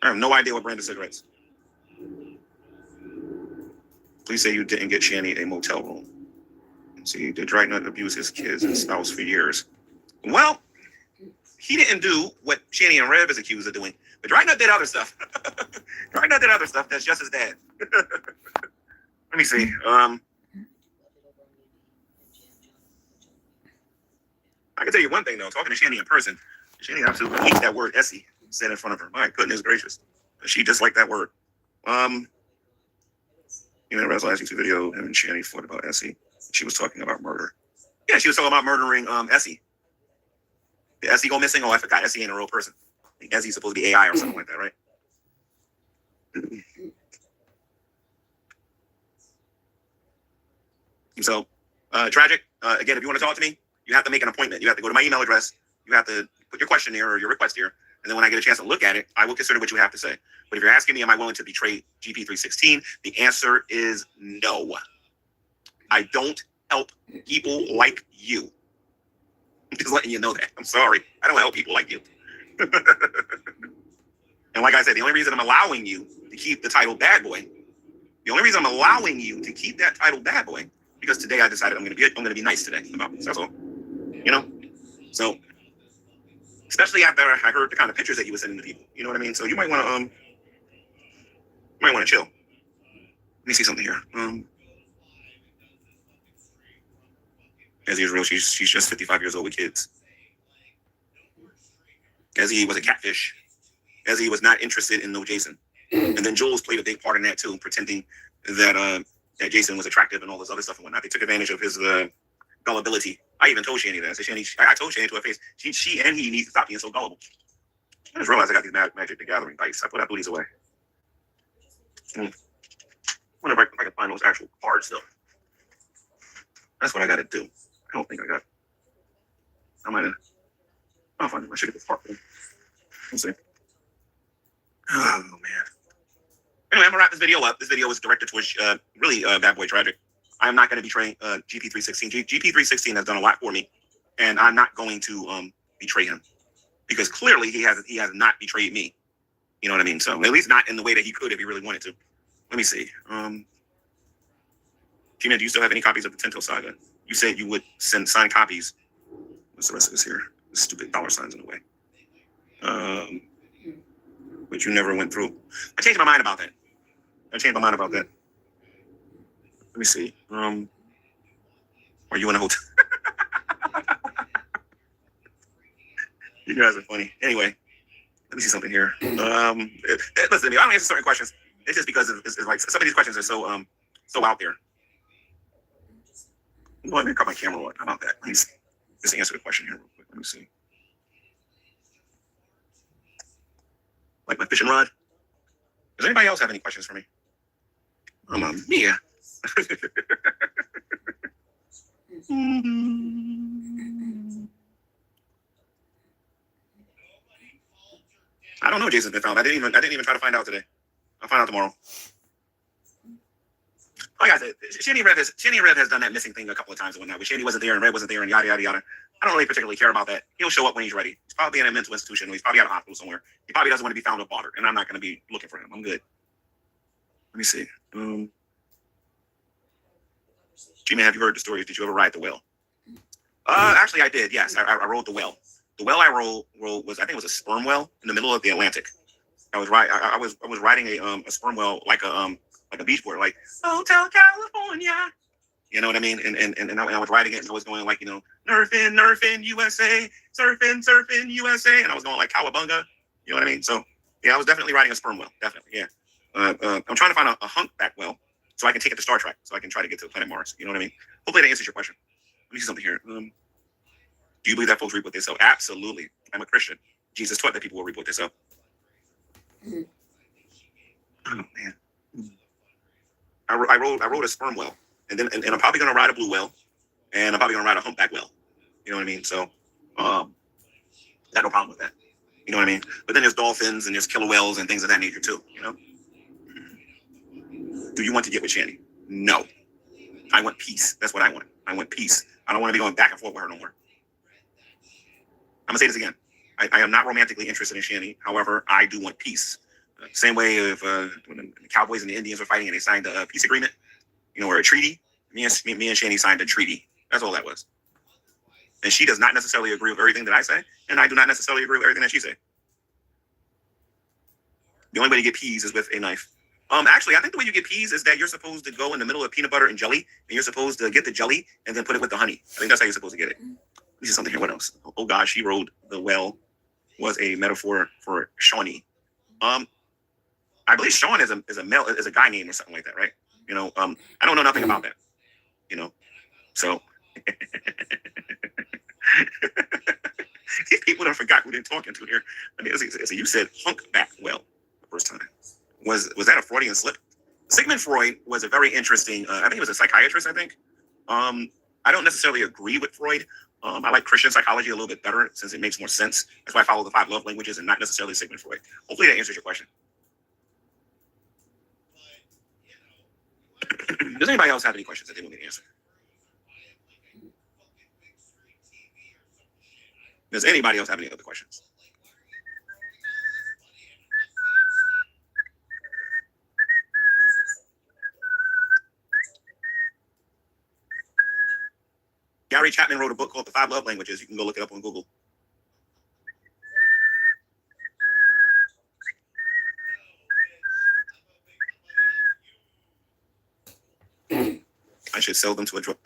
I have no idea what brand of cigarettes. Please say you didn't get Shani a motel room. See, did Dragnut abuse his kids and spouse for years? Well, he didn't do what Shani and Rev is accused of doing. But Dragnut did other stuff. Dragnut did other stuff that's just as bad. Let me see. I can tell you one thing, though. Talking to Shani in person, Shani absolutely hates that word Essie said in front of her. My goodness gracious. She disliked that word. Rev's last YouTube video, him and Shani fought about Essie. She was talking about murder. Yeah, she was talking about murdering Essie. Did Essie go missing? Oh, I forgot. Essie ain't a real person. I think Essie's supposed to be AI or something like that, right? So, Tragic, again, if you want to talk to me, you have to make an appointment. You have to go to my email address. You have to put your question here or your request here. And then when I get a chance to look at it, I will consider what you have to say. But if you're asking me, am I willing to betray GP316? The answer is no. I don't help people like you. I'm just letting you know that. I'm sorry. I don't help people like you. And like I said, the only reason I'm allowing you to keep the title Bad Boy, the only reason I'm allowing you to keep that title Bad Boy because today I decided I'm gonna be nice today about this. That's all. You know. So especially after I heard the kind of pictures that you were sending to people. You know what I mean? So you might want to chill. Let me see something here. As usual, she's just 55 years old with kids. As he was a catfish. As he was not interested in no Jason. And then Jules played a big part in that too, pretending that that Jason was attractive and all this other stuff and whatnot. They took advantage of his gullibility. I even told Shani that. I said, Shani, I told Shani to her face, she and he need to stop being so gullible. I just realized I got these Magic the Gathering dice. I thought I threw these away. Whenever I can find those actual cards though. That's what I gotta do. I don't think I got. I might have. I'll find them. I should get the part. Let's see. Oh man. Anyway, I'm gonna wrap this video up. This video was directed towards really Bad Boy Tragic. I'm not gonna betray GP316. GP316 has done a lot for me, and I'm not going to betray him because clearly he has not betrayed me. You know what I mean? So at least not in the way that he could if he really wanted to. Let me see. Gman, do you still have any copies of the Tento Saga? You said you would send signed copies. What's the rest of this here? The stupid dollar signs in the way. But you never went through. I changed my mind about that. Let me see. Are you in a hotel? You guys are funny. Anyway, let me see something here. Listen to me. I don't answer certain questions. It's just because it's like some of these questions are so out there. Well, let me cut my camera on. How about that? Let me see. Just answer the question here real quick. Let me see. Like my fishing rod. Does anybody else have any questions for me? Mamma mia. I don't know. Jason's been found. I didn't even try to find out today. I'll find out tomorrow. Like I said, Shani Rev has done that missing thing a couple of times and whatnot. But Shani wasn't there and Red wasn't there and yada yada yada. I don't really particularly care about that. He'll show up when he's ready. He's probably in a mental institution. Or he's probably at a hospital somewhere. He probably doesn't want to be found or bothered, and I'm not going to be looking for him. I'm good. Let me see. Gman, have you heard the stories? Did you ever ride the whale? Actually, I did. Yes, I rode the whale. The whale I rode was, I think it was a sperm whale in the middle of the Atlantic. I was riding a sperm whale like a beach board, like Hotel California. You know what I mean? And I was riding it and I was going like, you know, nerfing USA, surfing USA, and I was going like cowabunga. You know what I mean? So yeah, I was definitely riding a sperm whale. Definitely, yeah. I'm trying to find a humpback whale so I can take it to Star Trek, so I can try to get to planet Mars. You know what I mean? Hopefully that answers your question. Let me see something here. Do you believe that folks reap what they sow? Absolutely. I'm a Christian. Jesus taught that people will reap what they sow. Mm-hmm. Oh man. I rode a sperm whale, and I'm probably gonna ride a blue whale, and I'm probably gonna ride a humpback whale. You know what I mean? So, got no problem with that. You know what I mean? But then there's dolphins and there's killer whales and things of that nature too. You know? Do you want to get with Shani? No. I want peace. That's what I want. I want peace. I don't want to be going back and forth with her no more. I'm gonna say this again. I am not romantically interested in Shani. However, I do want peace. Same way if when the Cowboys and the Indians were fighting and they signed a peace agreement, you know, or a treaty. Me and Shani signed a treaty. That's all that was. And she does not necessarily agree with everything that I say, and I do not necessarily agree with everything that she says. The only way to get peas is with a knife. Actually, I think the way you get peas is that you're supposed to go in the middle of peanut butter and jelly, and you're supposed to get the jelly and then put it with the honey. I think that's how you're supposed to get it. This is something here. What else? Oh gosh, she rode the well was a metaphor for Shawnee. I believe Sean is a male, is a guy name or something like that, right? You know, I don't know nothing about that. You know, so these people don't forgot who they're talking to here. I mean, so you said humpback whale the first time. Was that a Freudian slip? Sigmund Freud was a very interesting. I think he was a psychiatrist. I think. I don't necessarily agree with Freud. I like Christian psychology a little bit better since it makes more sense. That's why I follow the 5 love languages and not necessarily Sigmund Freud. Hopefully that answers your question. Does anybody else have any questions that they want me to answer? Does anybody else have any other questions? Gary Chapman wrote a book called The 5 Love Languages. You can go look it up on Google. I should sell them to a drug.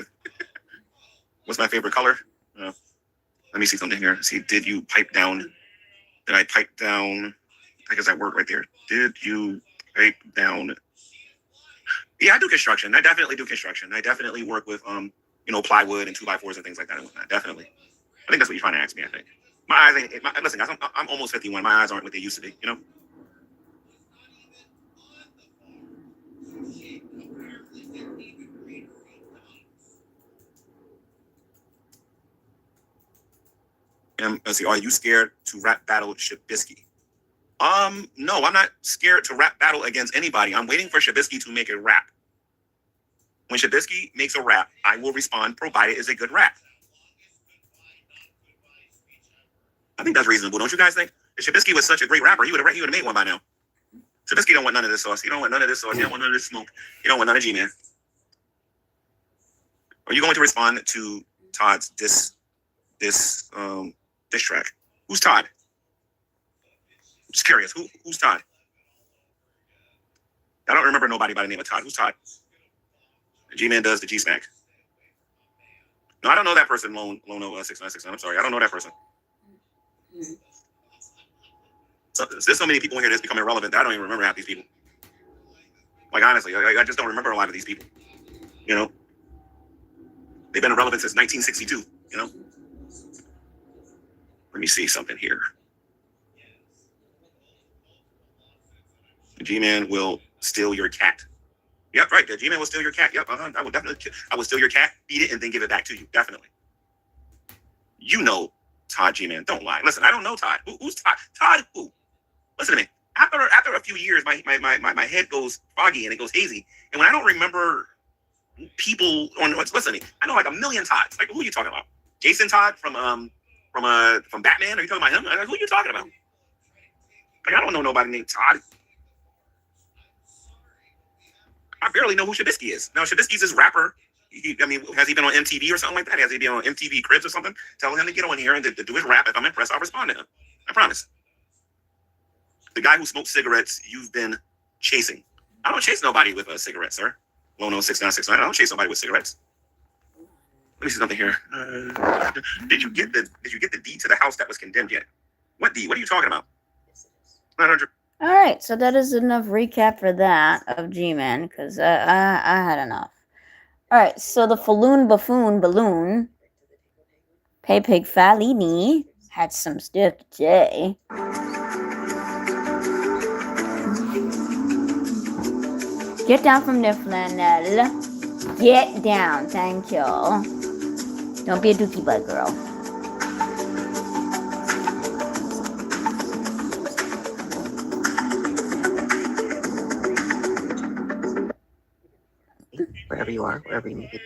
What's my favorite color? Let me see something here. See, did you pipe down? Did I pipe down? I guess that word right there. Did you pipe down? Yeah, I do construction. I definitely do construction. I definitely work with plywood and 2x4s and things like that and whatnot. Definitely. I think that's what you're trying to ask me. I think my eyes ain't. Listen, guys, I'm almost 51. My eyes aren't what they used to be. You know. Let's see. Are you scared to rap battle Shabisky? No, I'm not scared to rap battle against anybody. I'm waiting for Shabisky to make a rap. When Shabisky makes a rap, I will respond, provided it's a good rap. I think that's reasonable, don't you guys think? If Shabisky was such a great rapper, he would have made one by now. Shabisky don't want none of this sauce. He don't want none of this sauce. He don't want none of this smoke. He don't want none of Gman. Are you going to respond to Todd's diss track? Who's Todd? I'm just curious. Who's Todd? I don't remember nobody by the name of Todd. Who's Todd? Gman does the G Smack. No, I don't know that person. Lono 6969. I'm sorry, I don't know that person. So, there's so many people in here that's becoming irrelevant that I don't even remember half these people. Like honestly, I just don't remember a lot of these people. You know, they've been irrelevant since 1962. You know. Let me see something here. Gman will steal your cat. Yep, right. The Gman will steal your cat. Yep, I will definitely. I will steal your cat, eat it, and then give it back to you. Definitely. You know Todd Gman. Don't lie. Listen, I don't know Todd. Who's Todd? Todd who? Listen to me. After a few years, my head goes foggy and it goes hazy. And when I don't remember people on what's listening, I know like a million Todds. Like who are you talking about? Jason Todd from Batman? Are you talking about him? Who are you talking about? Like I don't know nobody named Todd. I barely know who Shabisky is. Now Shabisky's this rapper. Has he been on MTV or something like that? Has he been on MTV Cribs or something? Tell him to get on here and to do his rap. If I'm impressed, I'll respond to him. I promise. The guy who smokes cigarettes you've been chasing. I don't chase nobody with a cigarette, sir. Lono 6969. I don't chase somebody with cigarettes. Let me see something here. Did you get the deed to the house that was condemned yet? What deed? What are you talking about? 900. All right, so that is enough recap for that of G-Man, because I had enough. All right, so the Falloon Buffoon Balloon, Pepe Fallini, had some stuff to say. Get down from the flannel. Get down, thank you. Don't be a dookie butt girl. Wherever you are, wherever you may be.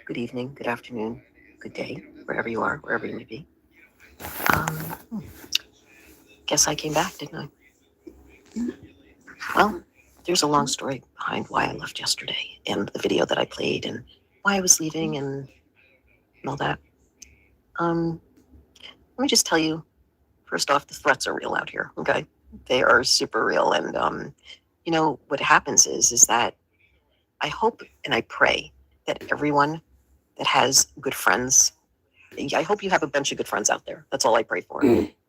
Good evening, good afternoon, good day, wherever you are, wherever you may be. Guess I came back, didn't I? Well, there's a long story behind why I left yesterday and the video that I played and why I was leaving and all that. Let me just tell you, first off, the threats are real out here, okay? They are super real. And, what happens is that I hope and I pray that everyone that has good friends, I hope you have a bunch of good friends out there. That's all I pray for.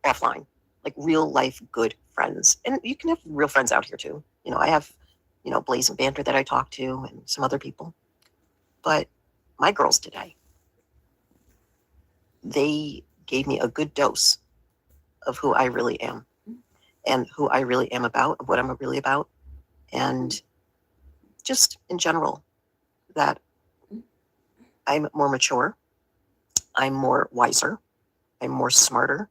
Offline, like real life good friends. And you can have real friends out here too. I have, Blaze and Banter that I talk to and some other people. But my girls today, they gave me a good dose of who I really am and who I really am about, of what I'm really about. And just in general, that I'm more mature, I'm more wiser, I'm more smarter,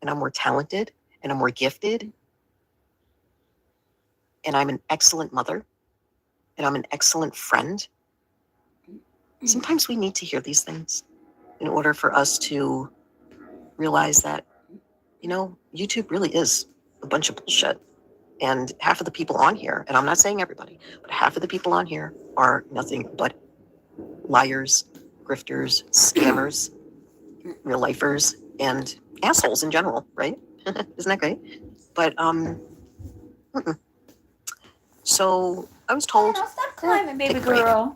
and I'm more talented, and I'm more gifted, and I'm an excellent mother, and I'm an excellent friend. Sometimes we need to hear these things. in order for us to realize that, YouTube really is a bunch of bullshit. And half of the people on here, and I'm not saying everybody, but half of the people on here are nothing but liars, grifters, scammers, real lifers, and assholes in general, right? Isn't that great? But so I was told, Stop climbing, baby take a break, girl.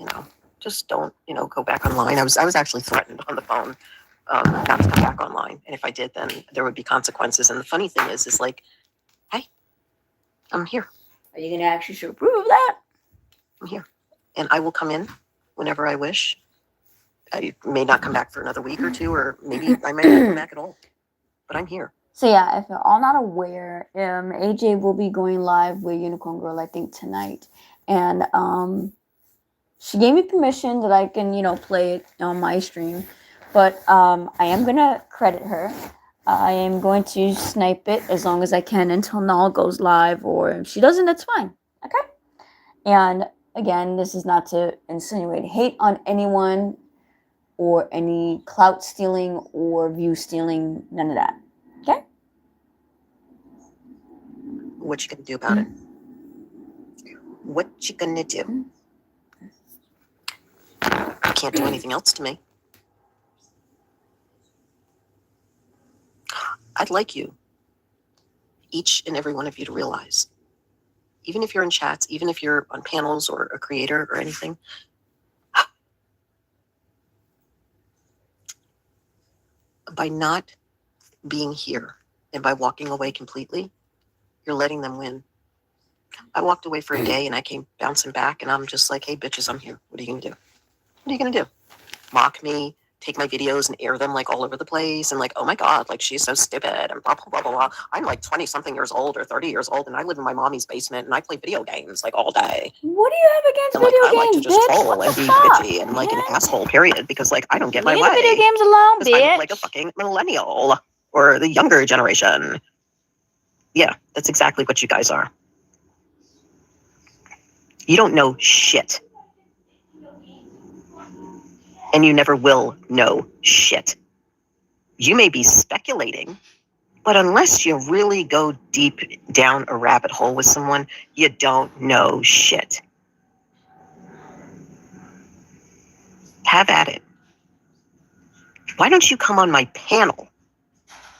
just don't, go back online. I was actually threatened on the phone not to come back online, and if I did, then there would be consequences. And the funny thing is like, hey, I'm here. Are you gonna actually show proof of that? I'm here, and I will come in whenever I wish. I may not come back for another week or two, or maybe I might not come back at all. But I'm here. So yeah, if you're all not aware, AJ will be going live with Unicorn Girl, I think tonight, and she gave me permission that I can, play it on my stream, but I am gonna credit her. I am going to snipe it as long as I can until Nal goes live, or if she doesn't, that's fine. Okay. And again, this is not to insinuate hate on anyone or any clout stealing or view stealing, none of that. Okay? What you gonna do about it? What you gonna do? You can't do anything else to me. I'd like you, each and every one of you, to realize, even if you're in chats, even if you're on panels or a creator or anything, by not being here and by walking away completely, you're letting them win. I walked away for a day and I came bouncing back, and I'm just like, hey, bitches, I'm here. What are you gonna do? What are you gonna do? Mock me, take my videos and air them like all over the place, and like, oh my God, like she's so stupid and blah, blah, blah, blah, blah. I'm like 20 something years old or 30 years old, and I live in my mommy's basement and I play video games like all day. What do you have against And like, video I like to games, just bitch? troll What and the be fuck, bitchy and like an man? asshole, period, because like I don't get my Leave way. the video games alone, Because I bitch. look like a fucking millennial or the younger generation. Yeah, that's exactly what you guys are. You don't know shit. And you never will know shit. You may be speculating, but unless you really go deep down a rabbit hole with someone, you don't know shit. Have at it. Why don't you come on my panel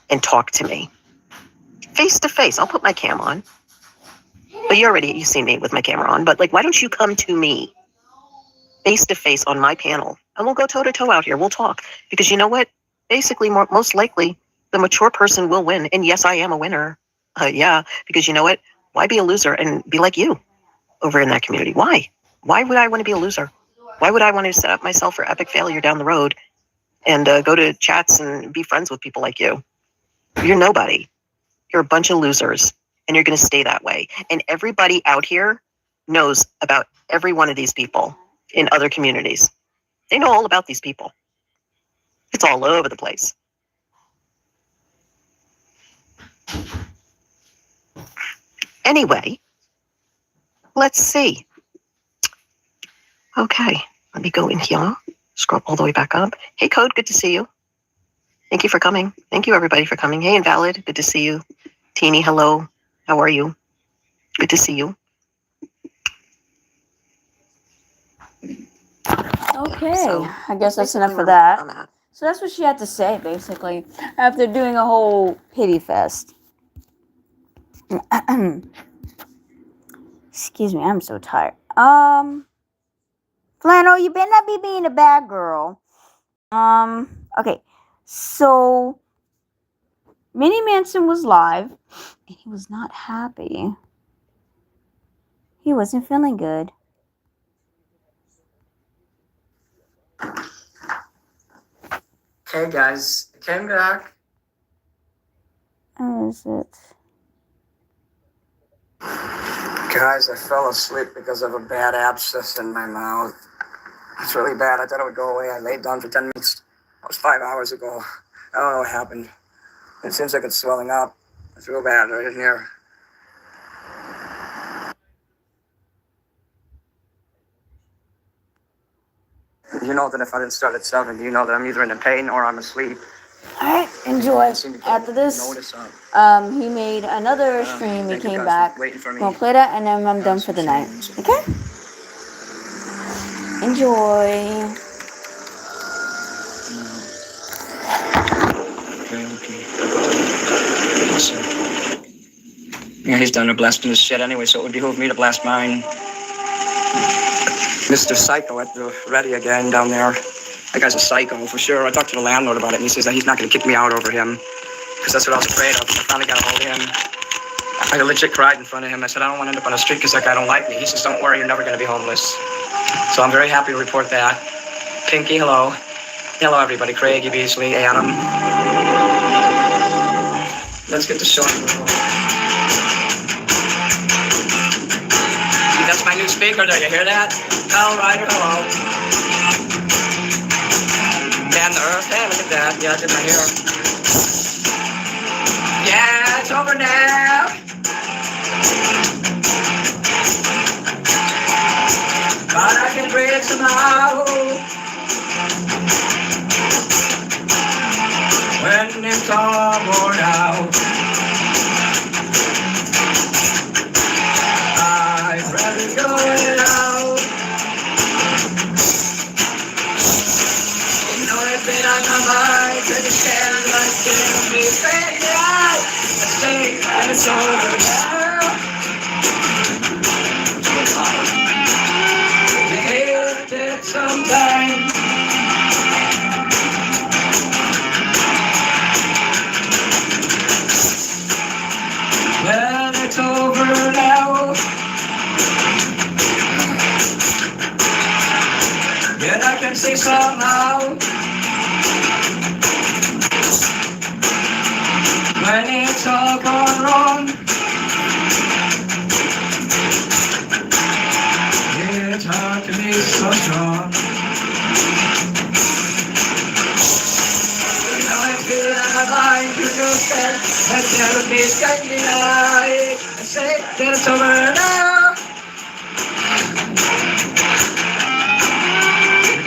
and talk to me? Face to face. I'll put my cam on. But you see me with my camera on, but like, why don't you come to me face to face on my panel, and we'll go toe to toe out here. We'll talk, because you know what? Basically, most likely, the mature person will win. And yes, I am a winner. Yeah, because you know what? Why be a loser and be like you over in that community? Why? Why would I want to be a loser? Why would I want to set up myself for epic failure down the road and go to chats and be friends with people like you? You're nobody. You're a bunch of losers, and you're going to stay that way. And everybody out here knows about every one of these people in other communities. They know all about these people. It's all over the place. Anyway, let's see. Okay, let me go in here. Scroll all the way back up. Hey, Code, good to see you. Thank you for coming. Thank you, everybody, for coming. Hey, Invalid, good to see you. Teeny, hello. How are you? Good to see you. Okay, So, I guess that's enough of that. So that's what she had to say, basically, after doing a whole pity fest. Excuse me, I'm so tired. Flannel, you better not be being a bad girl. Okay, so Minnie Manson was live, and he was not happy. He wasn't feeling good. Hey guys, I came back. How is it? Guys, I fell asleep because of a bad abscess in my mouth. It's really bad. I thought it would go away. I laid down for 10 minutes. That was 5 hours ago. I don't know what happened. It seems like it's swelling up. It's real bad right in here. You know that if I didn't start at 7, you know that I'm either in pain or I'm asleep. Alright, enjoy. You seem to After this, notice, he made another stream. He thank you came guys back. for waiting for me. Gonna play that, and then I'm done for the night. Okay? Enjoy. Okay. Yeah, he's done a blasting his shit anyway, so it would behoove me to blast mine. Mr. Psycho at the ready again down there. That guy's a psycho for sure. I talked to the landlord about it, and he says that he's not going to kick me out over him, because that's what I was afraid of. I finally got a hold of him. I legit cried in front of him. I said, I don't want to end up on the street because that guy don't like me. He says, don't worry, you're never going to be homeless. So I'm very happy to report that. Pinky, hello. Hello, everybody. Craigie, Beasley, Adam. Let's get the show. That's my new speaker there. You hear that? Hell, Ryder, hello. And the earth. Hey, look at that. Yeah, I did my hair. Yeah, it's over now. But I can breathe somehow. When it's all worn out, I'd rather go it out. You know it's been on my mind, couldn't stand like this. Me fading out, I say that it's over now. You hate it sometimes. Well, it's over now. Yet I can see somehow when it's all gone wrong. It's hard to be so strong. You know I feel in my mind to go said that never be slightly light. I say that it's over now.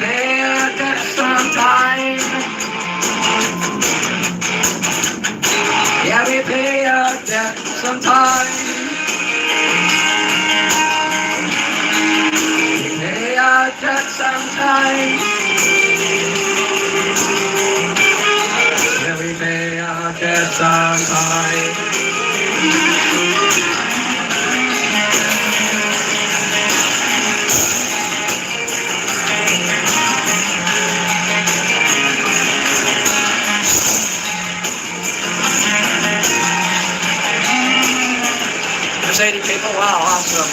There, that's sometime. Yeah, we pay our debt sometime. We pay our debt sometime. Yeah, we pay our debt sometime. There's 80 people. Wow, awesome.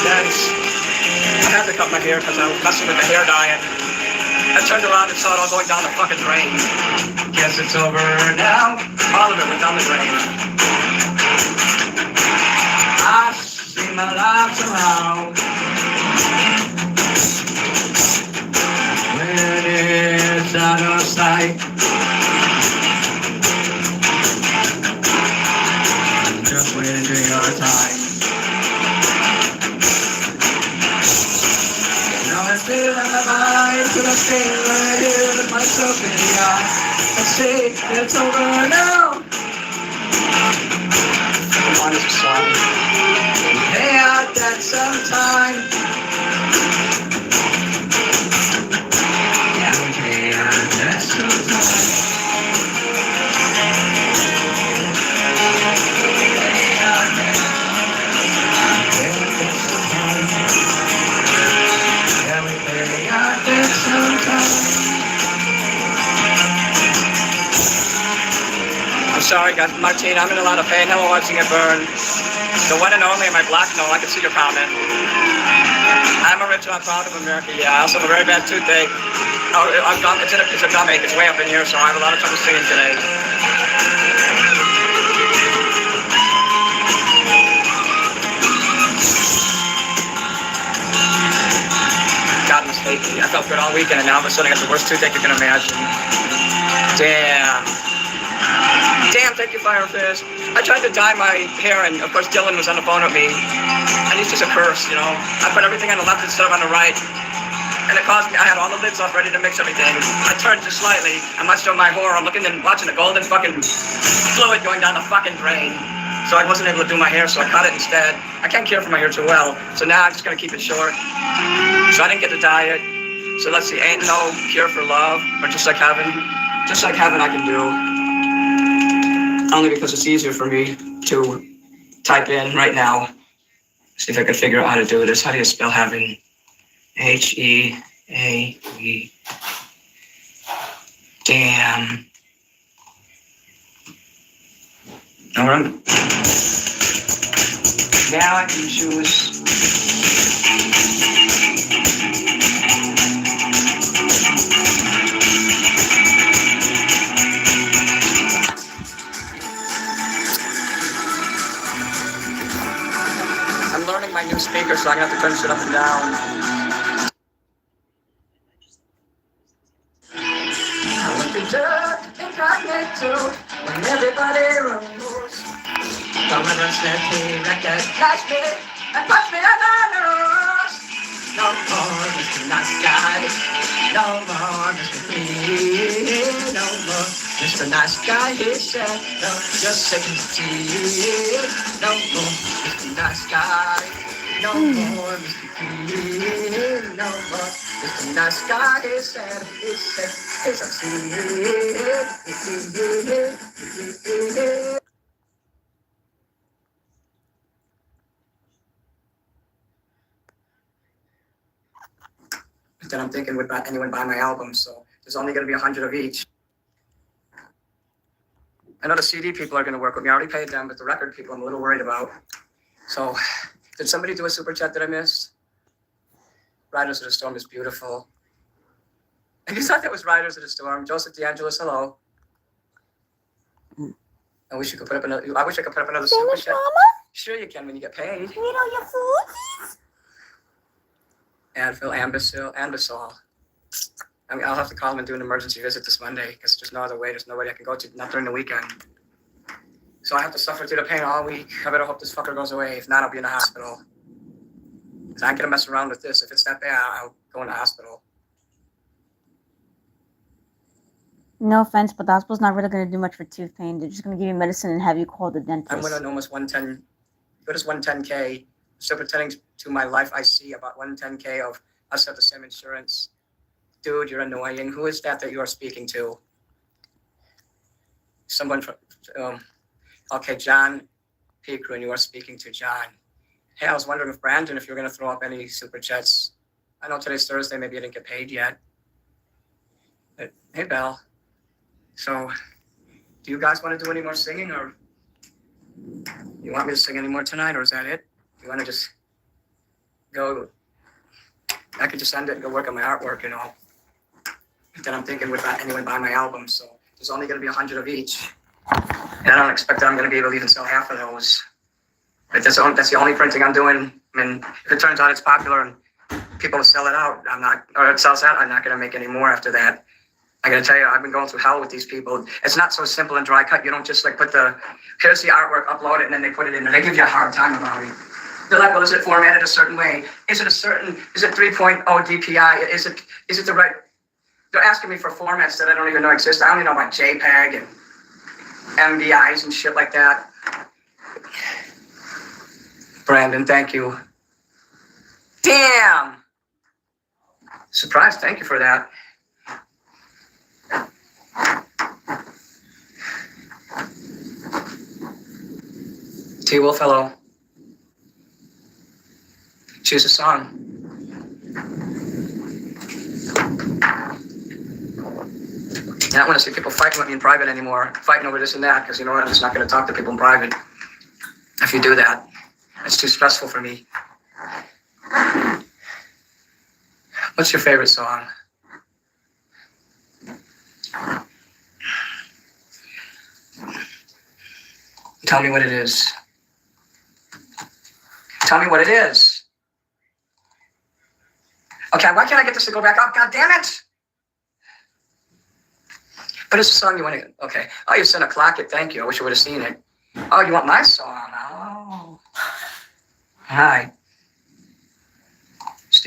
Thanks. I had to cut my hair because I was messing with the hair dye. I turned around and saw it all going down the fucking drain. Guess it's over now. All of it went down the drain. I see my life somehow. When it's out of sight. Just waiting for your time. Now I feel in my mind, till I stay right here with myself in the eye. I say it's over now. Come on, it's a song. Hey, out that sometime. Yeah, hey, out that sometime. I'm sorry, guys. Martine, I'm in a lot of pain. Hello, watching it burn. The one and only, my black no. I can see your comment. I'm original. I'm proud of America. Yeah, I also have a very bad toothache. Oh, it's a gum ache. It's way up in here, so I have a lot of trouble singing today. God, mistaken. I felt good all weekend, and now all of a sudden I got the worst toothache you can imagine. Damn. Damn, thank you, Firefish. I tried to dye my hair, and of course Dylan was on the phone with me. And he's just a curse, you know. I put everything on the left instead of on the right. and it caused me, I had all the lids off ready to mix everything. I turned just slightly, and much to my horror, I'm looking and watching the golden fucking fluid going down the fucking drain. So I wasn't able to do my hair, so I cut it instead. I can't care for my hair too well, so now I'm just gonna keep it short. So I didn't get to dye it. So let's see, ain't no cure for love, or just like heaven I can do. Only because it's easier for me to type in right now. See if I can figure out how to do this. How do you spell heaven? H-E-A-V. Damn. All right. Now I can choose. I'm learning my new speaker, so I'm gonna have to turn shit up and down. I want to jerk incognito when everybody runs. Someone else let me recognize me and punch me on the nose. No more Mr. Nice Guy. No more Mr. Clean. No more Mr. Nice Guy. He said, no, just second teeth. No more Mr. Nice Guy. No more Mr. Clean. No more Mr. Nice Guy. He said, he's a teeth. Then I'm thinking, would anyone buy my album? So there's only going to be 100 of each. I know the CD people are going to work with me. I already paid them, but the record people I'm a little worried about. So did somebody do a super chat that I missed? Riders of the Storm is beautiful. And you thought that was Riders of the Storm. Joseph DeAngelis, hello. I wish I could put up another super chat. Mama? Sure you can when you get paid. Eat all your food? Advil, Ambisol. I mean, I'll have to call them and do an emergency visit this Monday because there's no other way. There's nobody I can go to, not during the weekend. So I have to suffer through the pain all week. I better hope this fucker goes away. If not, I'll be in the hospital. Because I ain't gonna mess around with this. If it's that bad, I'll go in the hospital. No offense, but the hospital's not really going to do much for tooth pain. They're just going to give you medicine and have you call the dentist. I'm winning almost 110. What is 110K? Still pretending to my life I see about 110K of us have the same insurance. Dude, you're annoying. Who is that you are speaking to? Someone from, okay, John Peekru, you are speaking to John. Hey, I was wondering if Brandon, if you're going to throw up any super chats. I know today's Thursday, maybe you didn't get paid yet. But, hey, Belle. So, do you guys want to do any more singing, or you want me to sing any more tonight, or is that it? You want to just go? I could just end it and go work on my artwork, you know. But then I'm thinking, would anyone buy my album? So there's only going to be 100 of each, and I don't expect that I'm going to be able to even sell half of those. But that's the only printing I'm doing. I mean, if it turns out it's popular and people sell it out, or it sells out, I'm not going to make any more after that. I gotta tell you, I've been going through hell with these people. It's not so simple and dry cut. You don't just like here's the artwork, upload it, and then they put it in there. They give you a hard time about it. They're like, well, is it formatted a certain way? Is it 3.0 DPI? Is it the right? They're asking me for formats that I don't even know exist. I only know about JPEG and MBIs and shit like that. Brandon, thank you. Damn. Surprise, thank you for that. T. Wolf, hello. Choose a song. I don't want to see people fighting with me in private anymore, fighting over this and that, because you know what? I'm just not going to talk to people in private. If you do that, it's too stressful for me. What's your favorite song? Tell me what it is. Tell me what it is. Okay, why can't I get this to go back up? God damn it! But it's a song you want to... Okay. Oh, you sent a clock it. Thank you. I wish I would have seen it. Oh, you want my song? Oh. Hi.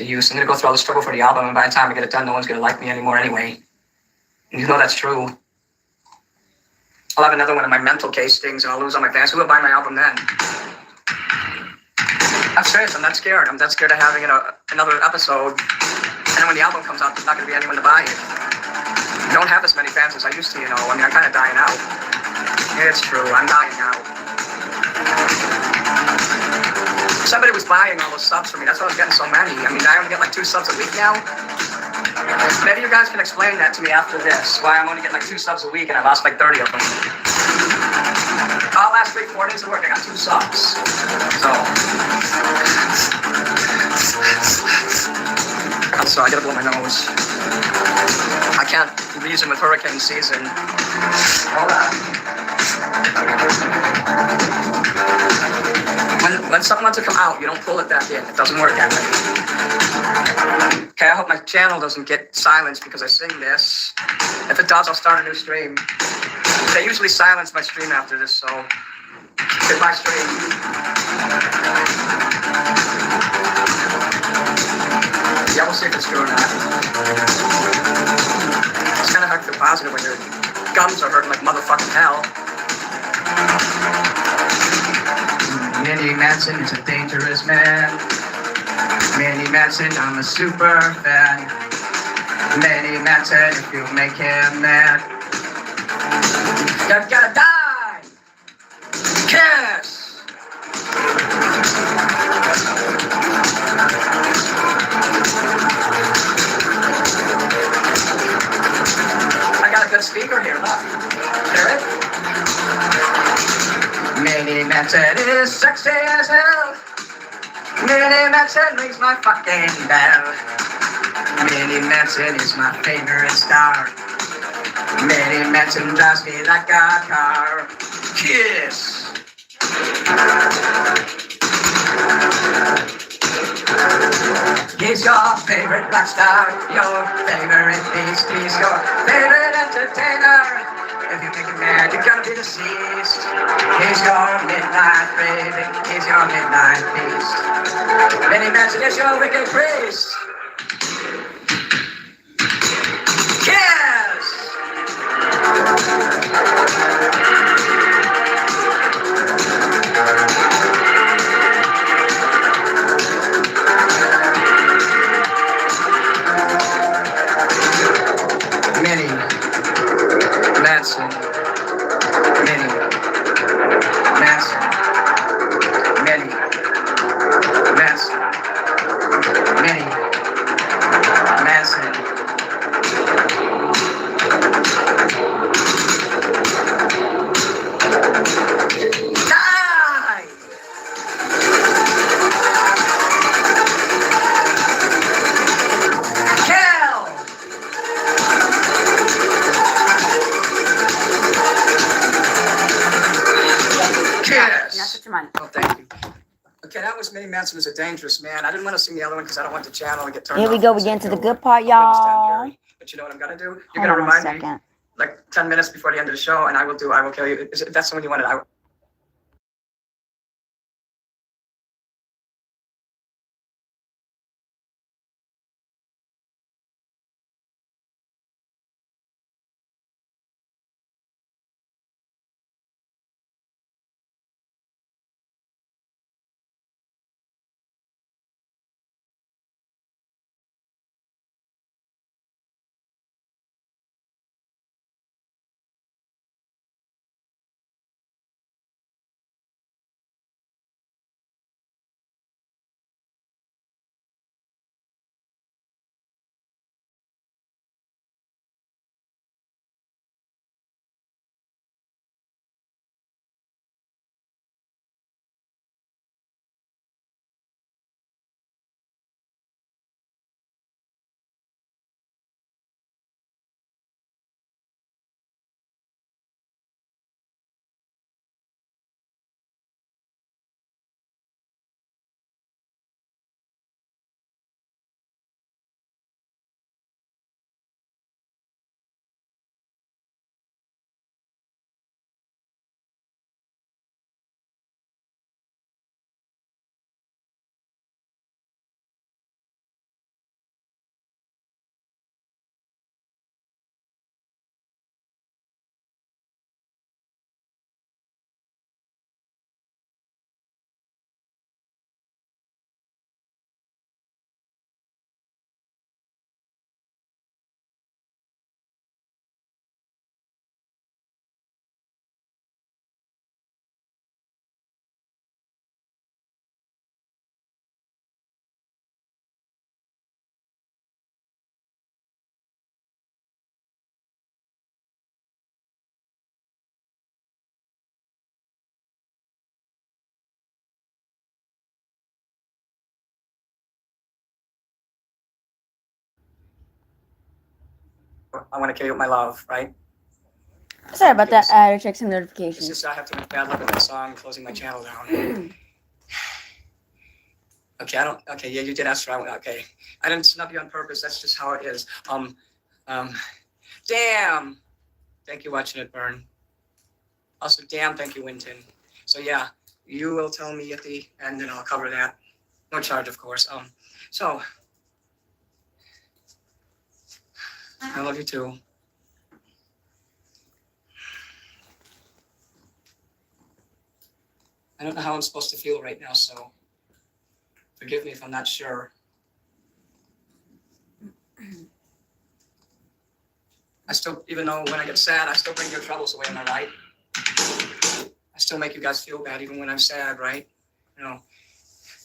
to use. I'm gonna go through all this trouble for the album, and by the time I get it done, no one's gonna like me anymore anyway. And you know that's true. I'll have another one of my mental case things, and I'll lose all my fans. Who will buy my album then? I'm serious. I'm not scared. I'm not scared of having another episode. And then when the album comes out, there's not gonna be anyone to buy it. I don't have as many fans as I used to, you know. I mean, I'm kind of dying out. It's true. I'm dying out. Somebody was buying all those subs for me. That's why I was getting so many. I mean, I only get like 2 subs a week now. Maybe you guys can explain that to me after this. Why I'm only getting like 2 subs a week and I lost like 30 of them. All last week, 4 days of work, I got 2 subs. So I gotta blow my nose. I can't reason with hurricane season. Hold on. When something wants to come out, you don't pull it back in. It doesn't work that way. Okay, I hope my channel doesn't get silenced because I sing this. If it does, I'll start a new stream. They usually silence my stream after this, so goodbye stream. Yeah, we'll see if it's true or not. It's kind of hard to feel positive when your gums are hurting like motherfucking hell. Manny Manson is a dangerous man. Manny Manson, I'm a super fan. Manny Manson, if you make him mad, you're gonna die! Kiss! I got a good speaker here, look. Hear it? Manny Manson is sexy as hell. Manny Manson rings my fucking bell. Manny Manson is my favorite star. Manny Manson drives me like a car. Kiss. He's your favorite rock star, your favorite beast. He's your favorite entertainer. If you make him mad, you're gonna be deceased. He's your midnight craving. He's your midnight beast. Manny Manson is your wicked priest. Kiss! Manny Manson. Manny Manson. Manny Manson. Manny Manson. Die! Kill! Kiss! Now shut your mind. Oh, thank you. Okay, that was Manny Manson is a dangerous man. I didn't want to sing the other one because I don't want the channel to get turned Here we off. go. We get into the good part, y'all. But you know what I'm gonna do? You're Hold gonna on a remind me second. like 10 minutes before the end of the show, and I will kill you. If that's the one you wanted, I want to kill you with my love, right? Sorry about that. I had to check some It's notifications. just I have too much bad luck with that song, closing my channel down. Okay, okay, yeah, you did ask for, okay. I didn't snub you on purpose, that's just how it is. Damn. Thank you, watching it burn. Also, damn, thank you, Winton. So yeah, you will tell me at the end and I'll cover that. No charge, of course. So, I love you too. I don't know how I'm supposed to feel right now, so forgive me if I'm not sure. I still, even though when I get sad, I still bring your troubles away, am I right? I still make you guys feel bad even when I'm sad, right? You know,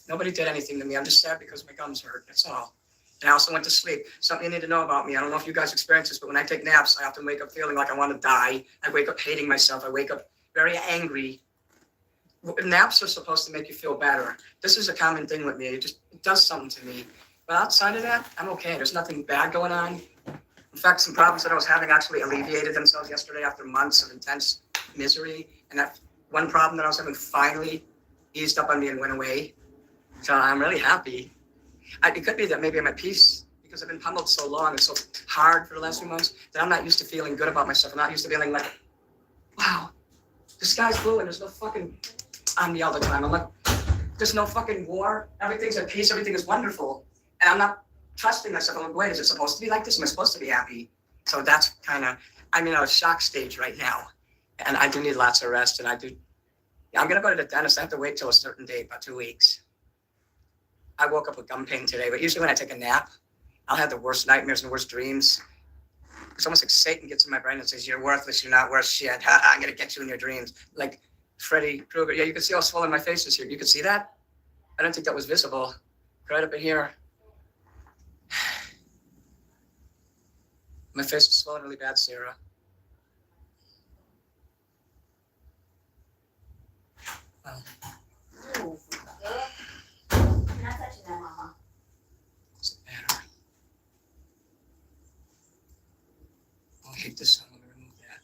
nobody did anything to me. I'm just sad because my gums hurt, that's all. And I also went to sleep. Something you need to know about me. I don't know if you guys experience this, but when I take naps, I often wake up feeling like I want to die. I wake up hating myself. I wake up very angry. Naps are supposed to make you feel better. This is a common thing with me. It does something to me. But outside of that, I'm okay. There's nothing bad going on. In fact, some problems that I was having actually alleviated themselves yesterday after months of intense misery. And that one problem that I was having finally eased up on me and went away. So I'm really happy. It could be that maybe I'm at peace because I've been pummeled so long and so hard for the last few months that I'm not used to feeling good about myself. I'm not used to feeling like, wow, the sky's blue and there's no fucking on me all the time. I'm like, there's no fucking war. Everything's at peace. Everything is wonderful. And I'm not trusting myself. I'm like, wait, is it supposed to be like this? Am I supposed to be happy? So that's kind of, I'm in a shock stage right now. And I do need lots of rest. And I'm going to go to the dentist. I have to wait till a certain date, about 2 weeks. I woke up with gum pain today, but usually when I take a nap, I'll have the worst nightmares and worst dreams. It's almost like Satan gets in my brain and says, you're worthless, you're not worth shit. I'm going to get you in your dreams. Like Freddy Krueger. Yeah, you can see how swollen my face is here. You can see that? I don't think that was visible. Right up in here. My face is swollen really bad, Sarah. Oh. You're not touching that, Mama. What's the matter? Oh, I hate this. I'm going to remove that.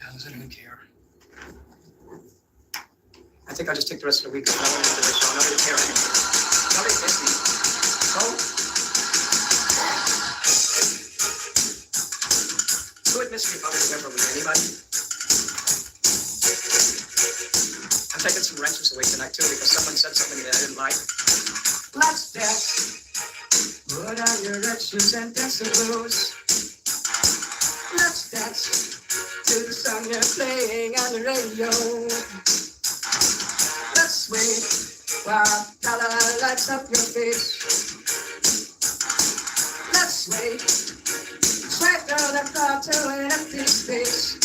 I don't even care. I think I'll just take the rest of the week because no one into this show. Nobody cares. Nobody gets me. So, who would miss me if I was remember me? Anybody? I'm taking some wrenches away tonight too because someone said something that I didn't like. Let's dance. Put on your red shoes and dance the blues. Let's dance to the song you're playing on the radio. Let's sway while color lights up your face. Let's sway, sway through the crowd to an empty space.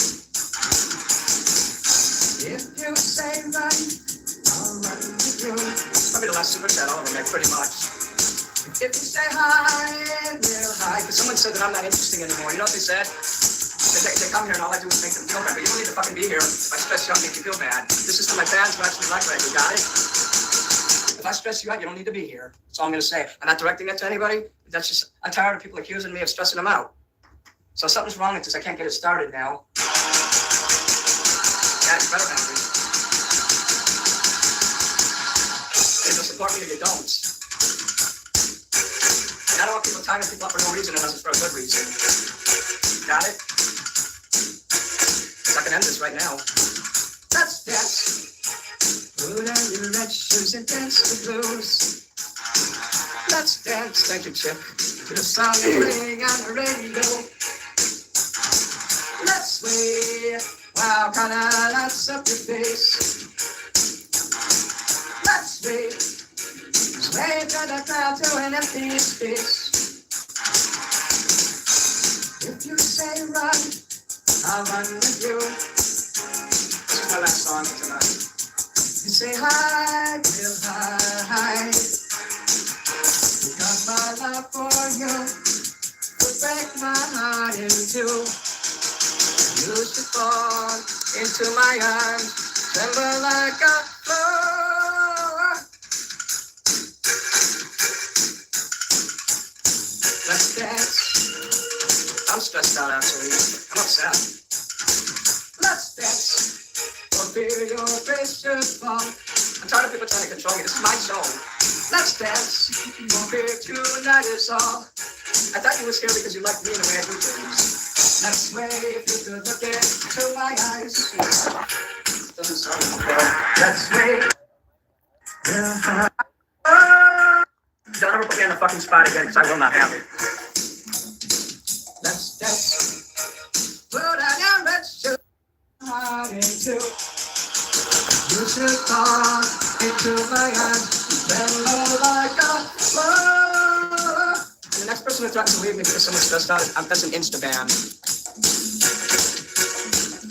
If you say run, I'll run with you. Probably the last super chat all of them, pretty much. If you say hi, real high, because someone said that I'm not interesting anymore. You know what they said? They come here and all I do is make them feel bad. But you don't need to fucking be here if I stress you out and make you feel bad. This is to my fans who actually like what I do. Got it? If I stress you out, you don't need to be here. That's all I'm going to say. I'm not directing that to anybody. That's just, I'm tired of people accusing me of stressing them out. So something's wrong with this. I can't get it started now. Yeah, you better have me. Either support me or you don't. And I don't want people tying people up for no reason unless it's for a good reason. Got it? I can end this right now. Let's dance. Put on your red shoes and dance the blues. Let's dance, thank you, Chip, to the song playing on the radio. Let's sway, wow, kinda lights up your face. Let's sway, sway to the crowd to an empty space. If you say run, I'll run with you. This is my last song tonight. You say hi, real high. Because my love for you would break my heart in two. You should fall into my arms, tremble like a flower. out actually. I'm upset. Let's dance. Don't feel your precious fall. I'm tired of people trying to control me. This is my show. Let's dance. Don't fear tonight is all. I thought you was here because you liked me and the way I do things. Let's wait if you could look into my eyes. Doesn't sound good. Let's wait. Don't ever put me on the fucking spot again because I will not have it. Let's dance. Put on your red shoe. Into. You should fall into my eyes. Mellow like a flower. And the next person who threatens to leave me because someone's stressed out, that's an Insta-ban.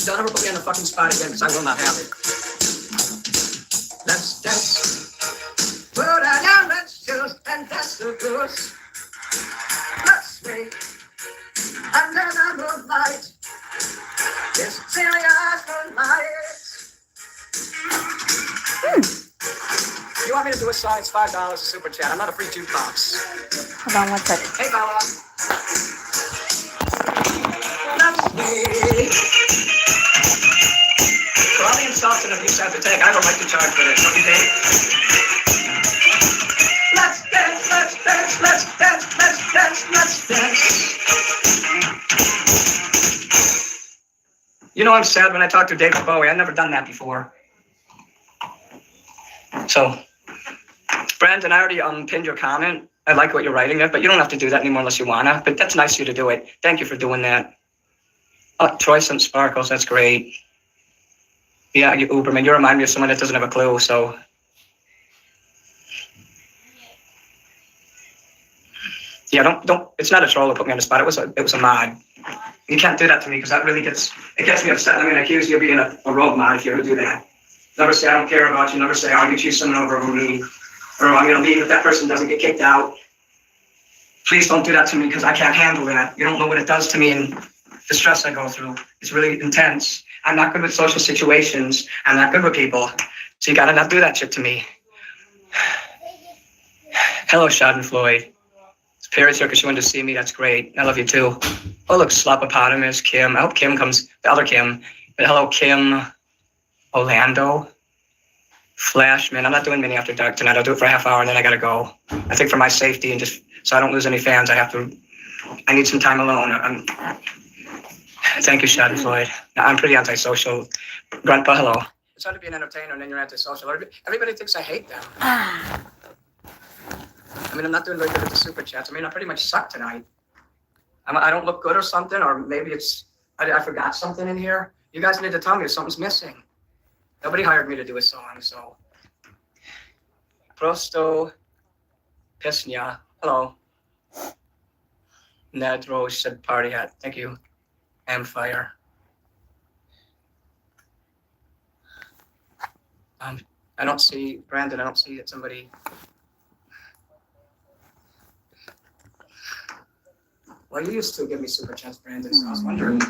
Don't ever put me on the fucking spot again because I will not have it. Let's dance. Put on your red shoes and dance the blues. Let's wait under the moonlight. It's serious moonlight. You want me to do a song? It's $5 a super chat. I'm not a free jukebox. Hold on one second. Hey, fella. Let's wait. For all the insults and abuse I have to take, I don't like to charge for this. Don't you think? Let's dance, let's dance, let's dance, let's dance, let's dance. You know I'm sad when I talk to David Bowie. I've never done that before. So, Brandon, I already pinned your comment. I like what you're writing there, but you don't have to do that anymore unless you wanna. But that's nice of you to do it. Thank you for doing that. Oh, Troy sent sparkles. That's great. Yeah, you Uberman. You remind me of someone that doesn't have a clue. So, yeah, don't. It's not a troll to put me on the spot. It was a mod. You can't do that to me because that really gets me upset. I'm gonna accuse you of being a rogue mod if you ever do that. Never say I don't care about you. Never say oh, you choose someone over me, or I'm gonna leave if that person doesn't get kicked out. Please don't do that to me because I can't handle that. You don't know what it does to me and the stress I go through. It's really intense. I'm not good with social situations. I'm not good with people. So you gotta not do that shit to me. Hello, Schadenfreude. Paris here because she wanted to see me. That's great. I love you too. Oh, look, Slopopotamus, Kim. I hope Kim comes, the other Kim. But hello, Kim, Orlando, Flash. Man, I'm not doing many after dark tonight. I'll do it for a half hour and then I gotta go. I think for my safety and just so I don't lose any fans, I need some time alone. Thank you, Schadenfreude. I'm pretty antisocial. Grandpa, hello. It's hard to be an entertainer and then you're antisocial. Everybody thinks I hate them. I mean, I'm not doing very good with the super chats. I mean, I pretty much suck tonight. I don't look good or something, or maybe it's, I forgot something in here. You guys need to tell me if something's missing. Nobody hired me to do a song, so. Prosto Pisnia, hello. Ned Rose said party hat, thank you. Amfire. I don't see, Brandon, I don't see that somebody. Well, you used to give me super chats, Brandon, so I was wondering,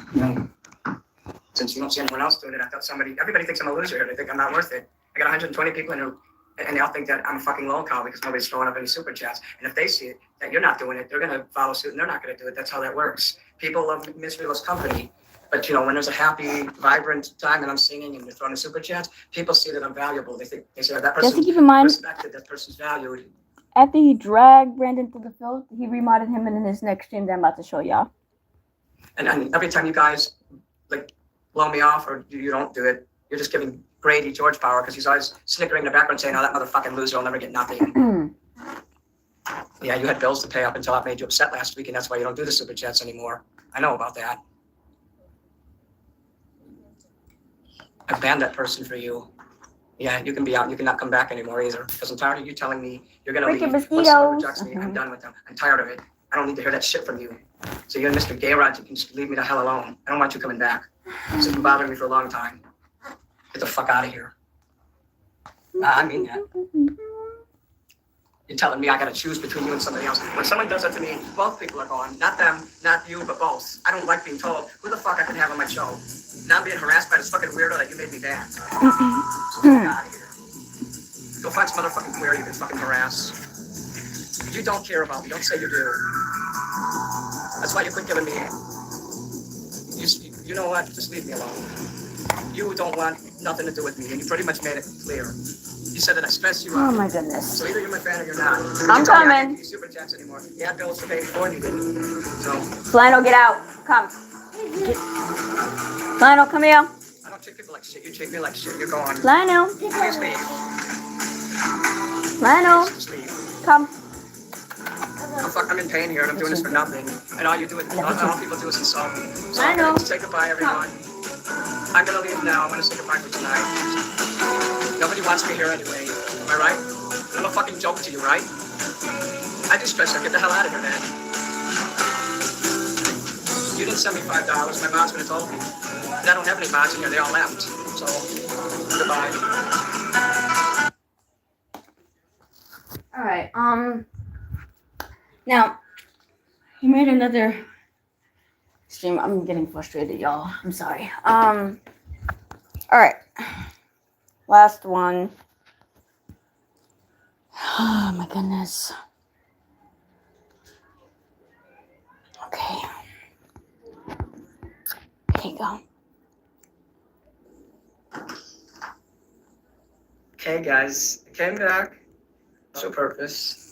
since you don't see anyone else doing it, I thought everybody thinks I'm a loser here. They think I'm not worth it. I got 120 people in here, and they all think that I'm a fucking lol cow because nobody's throwing up any super chats. And if they see it, that you're not doing it, they're going to follow suit and they're not going to do it. That's how that works. People love miseryless company. But, when there's a happy, vibrant time and I'm singing and you're throwing a super chats, people see that I'm valuable. They say that person Just to keep in mind, respected, that person's valued. after he dragged Brandon through the field, he remodded him in his next stream that I'm about to show y'all. And every time you guys blow me off or you don't do it, you're just giving Grady George power because he's always snickering in the background saying, oh, that motherfucking loser will never get nothing. Yeah, you had bills to pay up until I made you upset last week, and that's why you don't do the super chats anymore. I know about that. I banned that person for you. Yeah, you can be out. You cannot come back anymore either. Because I'm tired of you telling me you're going to leave. Once someone rejects me, I'm done with them. I'm tired of it. I don't need to hear that shit from you. So you and Mr. Gayrod, you can just leave me the hell alone. I don't want you coming back. So you've been bothering me for a long time. Get the fuck out of here. I mean that. You're telling me I got to choose between you and somebody else. When someone does that to me, both people are gone. Not them, not you, but both. I don't like being told who the fuck I can have on my show. Now I'm being harassed by this fucking weirdo that you made me ban. So get out of here. Go find some motherfucking queer you can fucking harass. You don't care about me. Don't say you do. That's why you quit giving me You know what? Just leave me alone. You don't want nothing to do with me, and you pretty much made it clear. You said that I stress you out. Oh my goodness. So either you're my fan or you're not. I'm You told me I coming. can't use super chats anymore. You had bills to pay before and you didn't. So Flannel, get out. Come. Flannel, come here. I don't treat people like shit. You treat me like shit. You're going. Flannel. Please leave. Flannel. Just leave. Come. I'm in pain here and I'm doing this for nothing. And all people do is insult me. So I I'm know. gonna say goodbye, everyone. I'm gonna leave now. I'm gonna say goodbye for tonight. Nobody wants me here anyway. Am I right? I'm a fucking joke to you, right? I do stress out. Get the hell out of here, man. You didn't send me $5. My mom's gonna told me. And I don't have any mods in here. They all left. So, goodbye. All right. Now, he made another stream. I'm getting frustrated, y'all. I'm sorry. All right. Last one. Oh my goodness. Okay. Here you go. Okay, guys. I came back. No purpose.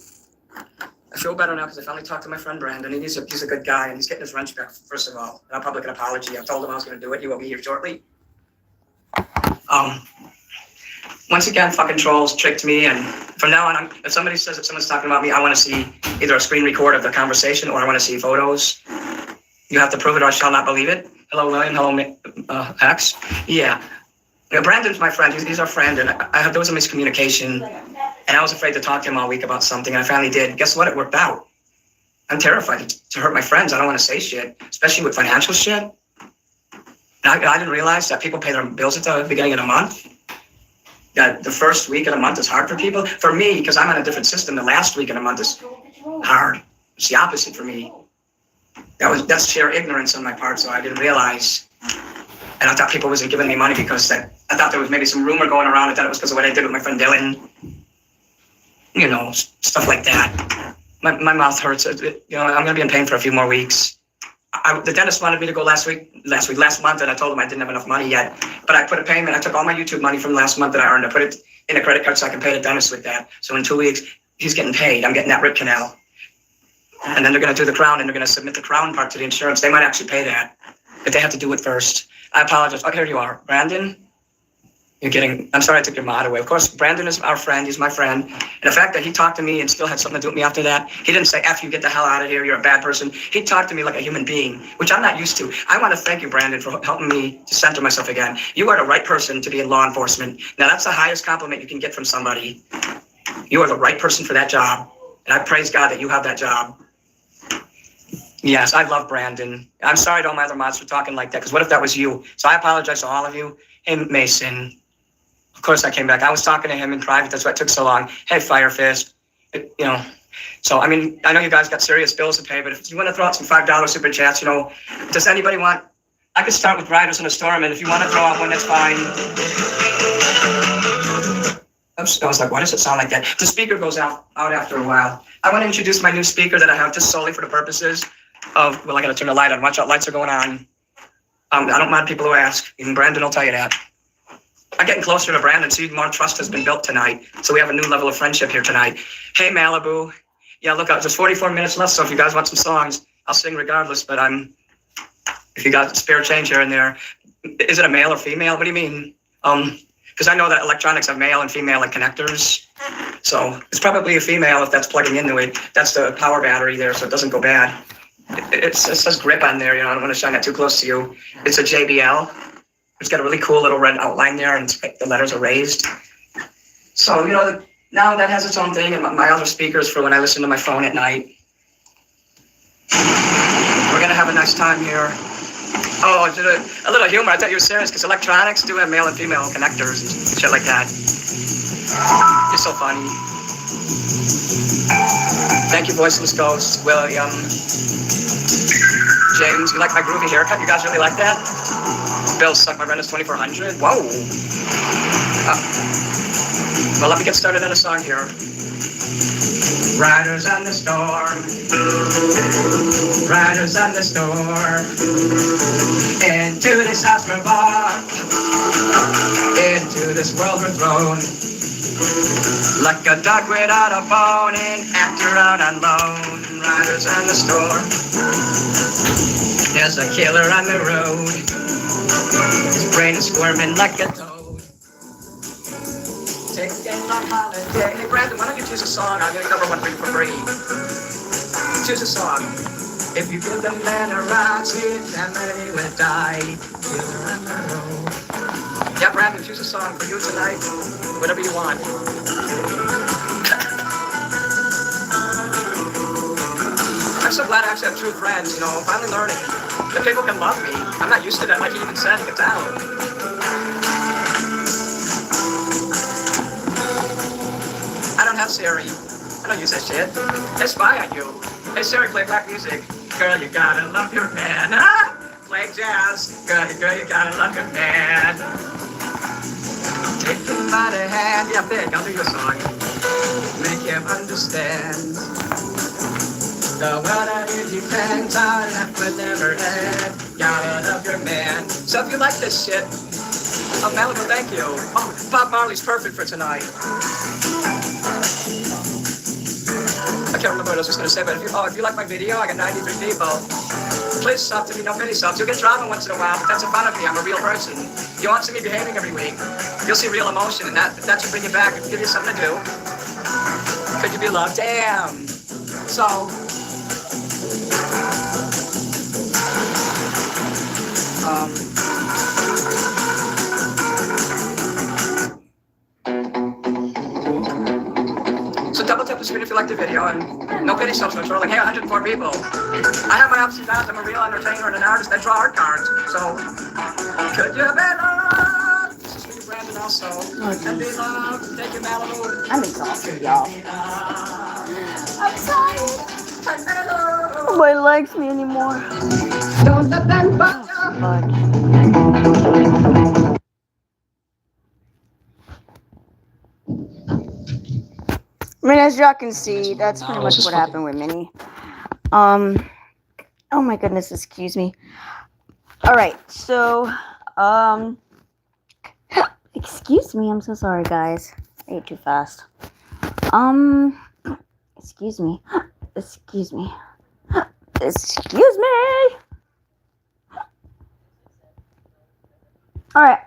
I feel better now because I finally talked to my friend Brandon. And he's a good guy, and he's getting his wrench back, first of all. And I'll probably get an apology. I told him I was going to do it. He will be here shortly. Once again, fucking trolls tricked me, and from now on, if somebody says that someone's talking about me, I want to see either a screen record of the conversation or I want to see photos. You have to prove it or I shall not believe it. Hello, William. Hello, X. Yeah. Brandon's my friend. He's our friend, and there was a miscommunication, and I was afraid to talk to him all week about something, and I finally did. Guess what? It worked out. I'm terrified to hurt my friends. I don't want to say shit, especially with financial shit. And I didn't realize that people pay their bills at the beginning of the month. That the first week of the month is hard for people. For me, because I'm on a different system, the last week of the month is hard. It's the opposite for me. That's sheer ignorance on my part, so I didn't realize. And I thought people wasn't giving me money because I thought there was maybe some rumor going around. I thought it was because of what I did with my friend Dylan. You know, stuff like that. My mouth hurts. I'm going to be in pain for a few more weeks. The dentist wanted me to go last month, and I told him I didn't have enough money yet. But I put a payment. I took all my YouTube money from last month that I earned. I put it in a credit card so I can pay the dentist with that. So in 2 weeks, he's getting paid. I'm getting that root canal. And then they're going to do the crown, and they're going to submit the crown part to the insurance. They might actually pay that, but they have to do it first. I apologize. Oh, here you are. Brandon, I'm sorry I took your mod away. Of course, Brandon is our friend. He's my friend. And the fact that he talked to me and still had something to do with me after that, he didn't say, F you, get the hell out of here, you're a bad person. He talked to me like a human being, which I'm not used to. I want to thank you, Brandon, for helping me to center myself again. You are the right person to be in law enforcement. Now, that's the highest compliment you can get from somebody. You are the right person for that job. And I praise God that you have that job. Yes, I love Brandon. I'm sorry to all my other mods for talking like that, because what if that was you? So I apologize to all of you. Hey, Mason. Of course I came back. I was talking to him in private. That's why it took so long. Hey, Firefist. So, I mean, I know you guys got serious bills to pay, but if you want to throw out some $5 super chats, does anybody want... I could start with Riders in a Storm, and if you want to throw out one, that's fine. Oops, I was like, why does it sound like that? The speaker goes out after a while. I want to introduce my new speaker that I have just solely for the purposes of, well, I got to turn the light on. Watch out, lights are going on. I don't mind people who ask. Even Brandon will tell you that. I'm getting closer to Brandon. See, more trust has been built tonight. So we have a new level of friendship here tonight. Hey, Malibu. Yeah, look, there's 44 minutes left, so if you guys want some songs, I'll sing regardless, but if you got spare change here and there. Is it a male or female? What do you mean? Because I know that electronics have male and female like connectors. So it's probably a female if that's plugging into it. That's the power battery there, so it doesn't go bad. It says grip on there, I don't want to shine that too close to you. It's a JBL. It's got a really cool little red outline there, and the letters are raised. So, now that has its own thing, and my other speakers for when I listen to my phone at night. We're going to have a nice time here. Oh, a little humor. I thought you were serious, because electronics do have male and female connectors and shit like that. You're so funny. Thank you, Voiceless Ghost, William. James, you like my groovy haircut? You guys really like that? Bill suck my rent is $2,400. Whoa. Well, let me get started on a song here. Riders on the storm. Riders on the storm. Into this house we're born. Into this world we're thrown. Like a dog without a bone and actor out on loan. Riders on the storm. There's a killer on the road. His brain is squirming like a toad. Taking a holiday. Hey Brandon, why don't you choose a song? I'm gonna cover one for you for free. Choose a song. If you give the man a rock, family will die. Killer on the road. Yeah, Brandon, choose a song for you tonight. Whatever you want. I'm so glad I actually have true friends, you know, I'm finally learning that people can love me. I'm not used to that, like he even said, get down. I don't have Siri. I don't use that shit. They spy on you. Hey Siri, play black music. Girl, you gotta love your man. Ah! Play jazz. Girl, you gotta love your man. Take him by the hand. Yeah, big, I'll do your song. Make him understand. The world that it depends on life will never end. Gotta love your man. So if you like this shit, Malibu, thank you. Oh, Bob Marley's perfect for tonight. I can't remember what I was just gonna say, but if you like my video, I got 93 people. Please sub to me, no pity subs. You'll get drama once in a while, but that's a fun of me. I'm a real person. You want to see me behaving every week. You'll see real emotion, and that should bring you back and give you something to do. Could you be loved? Damn. So. So double tap the screen if you like the video, and no pity subs, no trolling. Hey, 104 people. I have my ups and downs. I'm a real entertainer and an artist that draw art cards. So, could you be loved? This is for you, Brandon, also. And be loved. Thank you, Malibu. I'm exhausted, y'all. I'm tired. Nobody likes me anymore. Don't let them bother. I mean, as y'all can see, that's pretty much what happened with Minnie. Oh my goodness, excuse me. Alright, so, excuse me, I'm so sorry, guys. I ate too fast. Excuse me. Excuse me. Excuse me! Alright.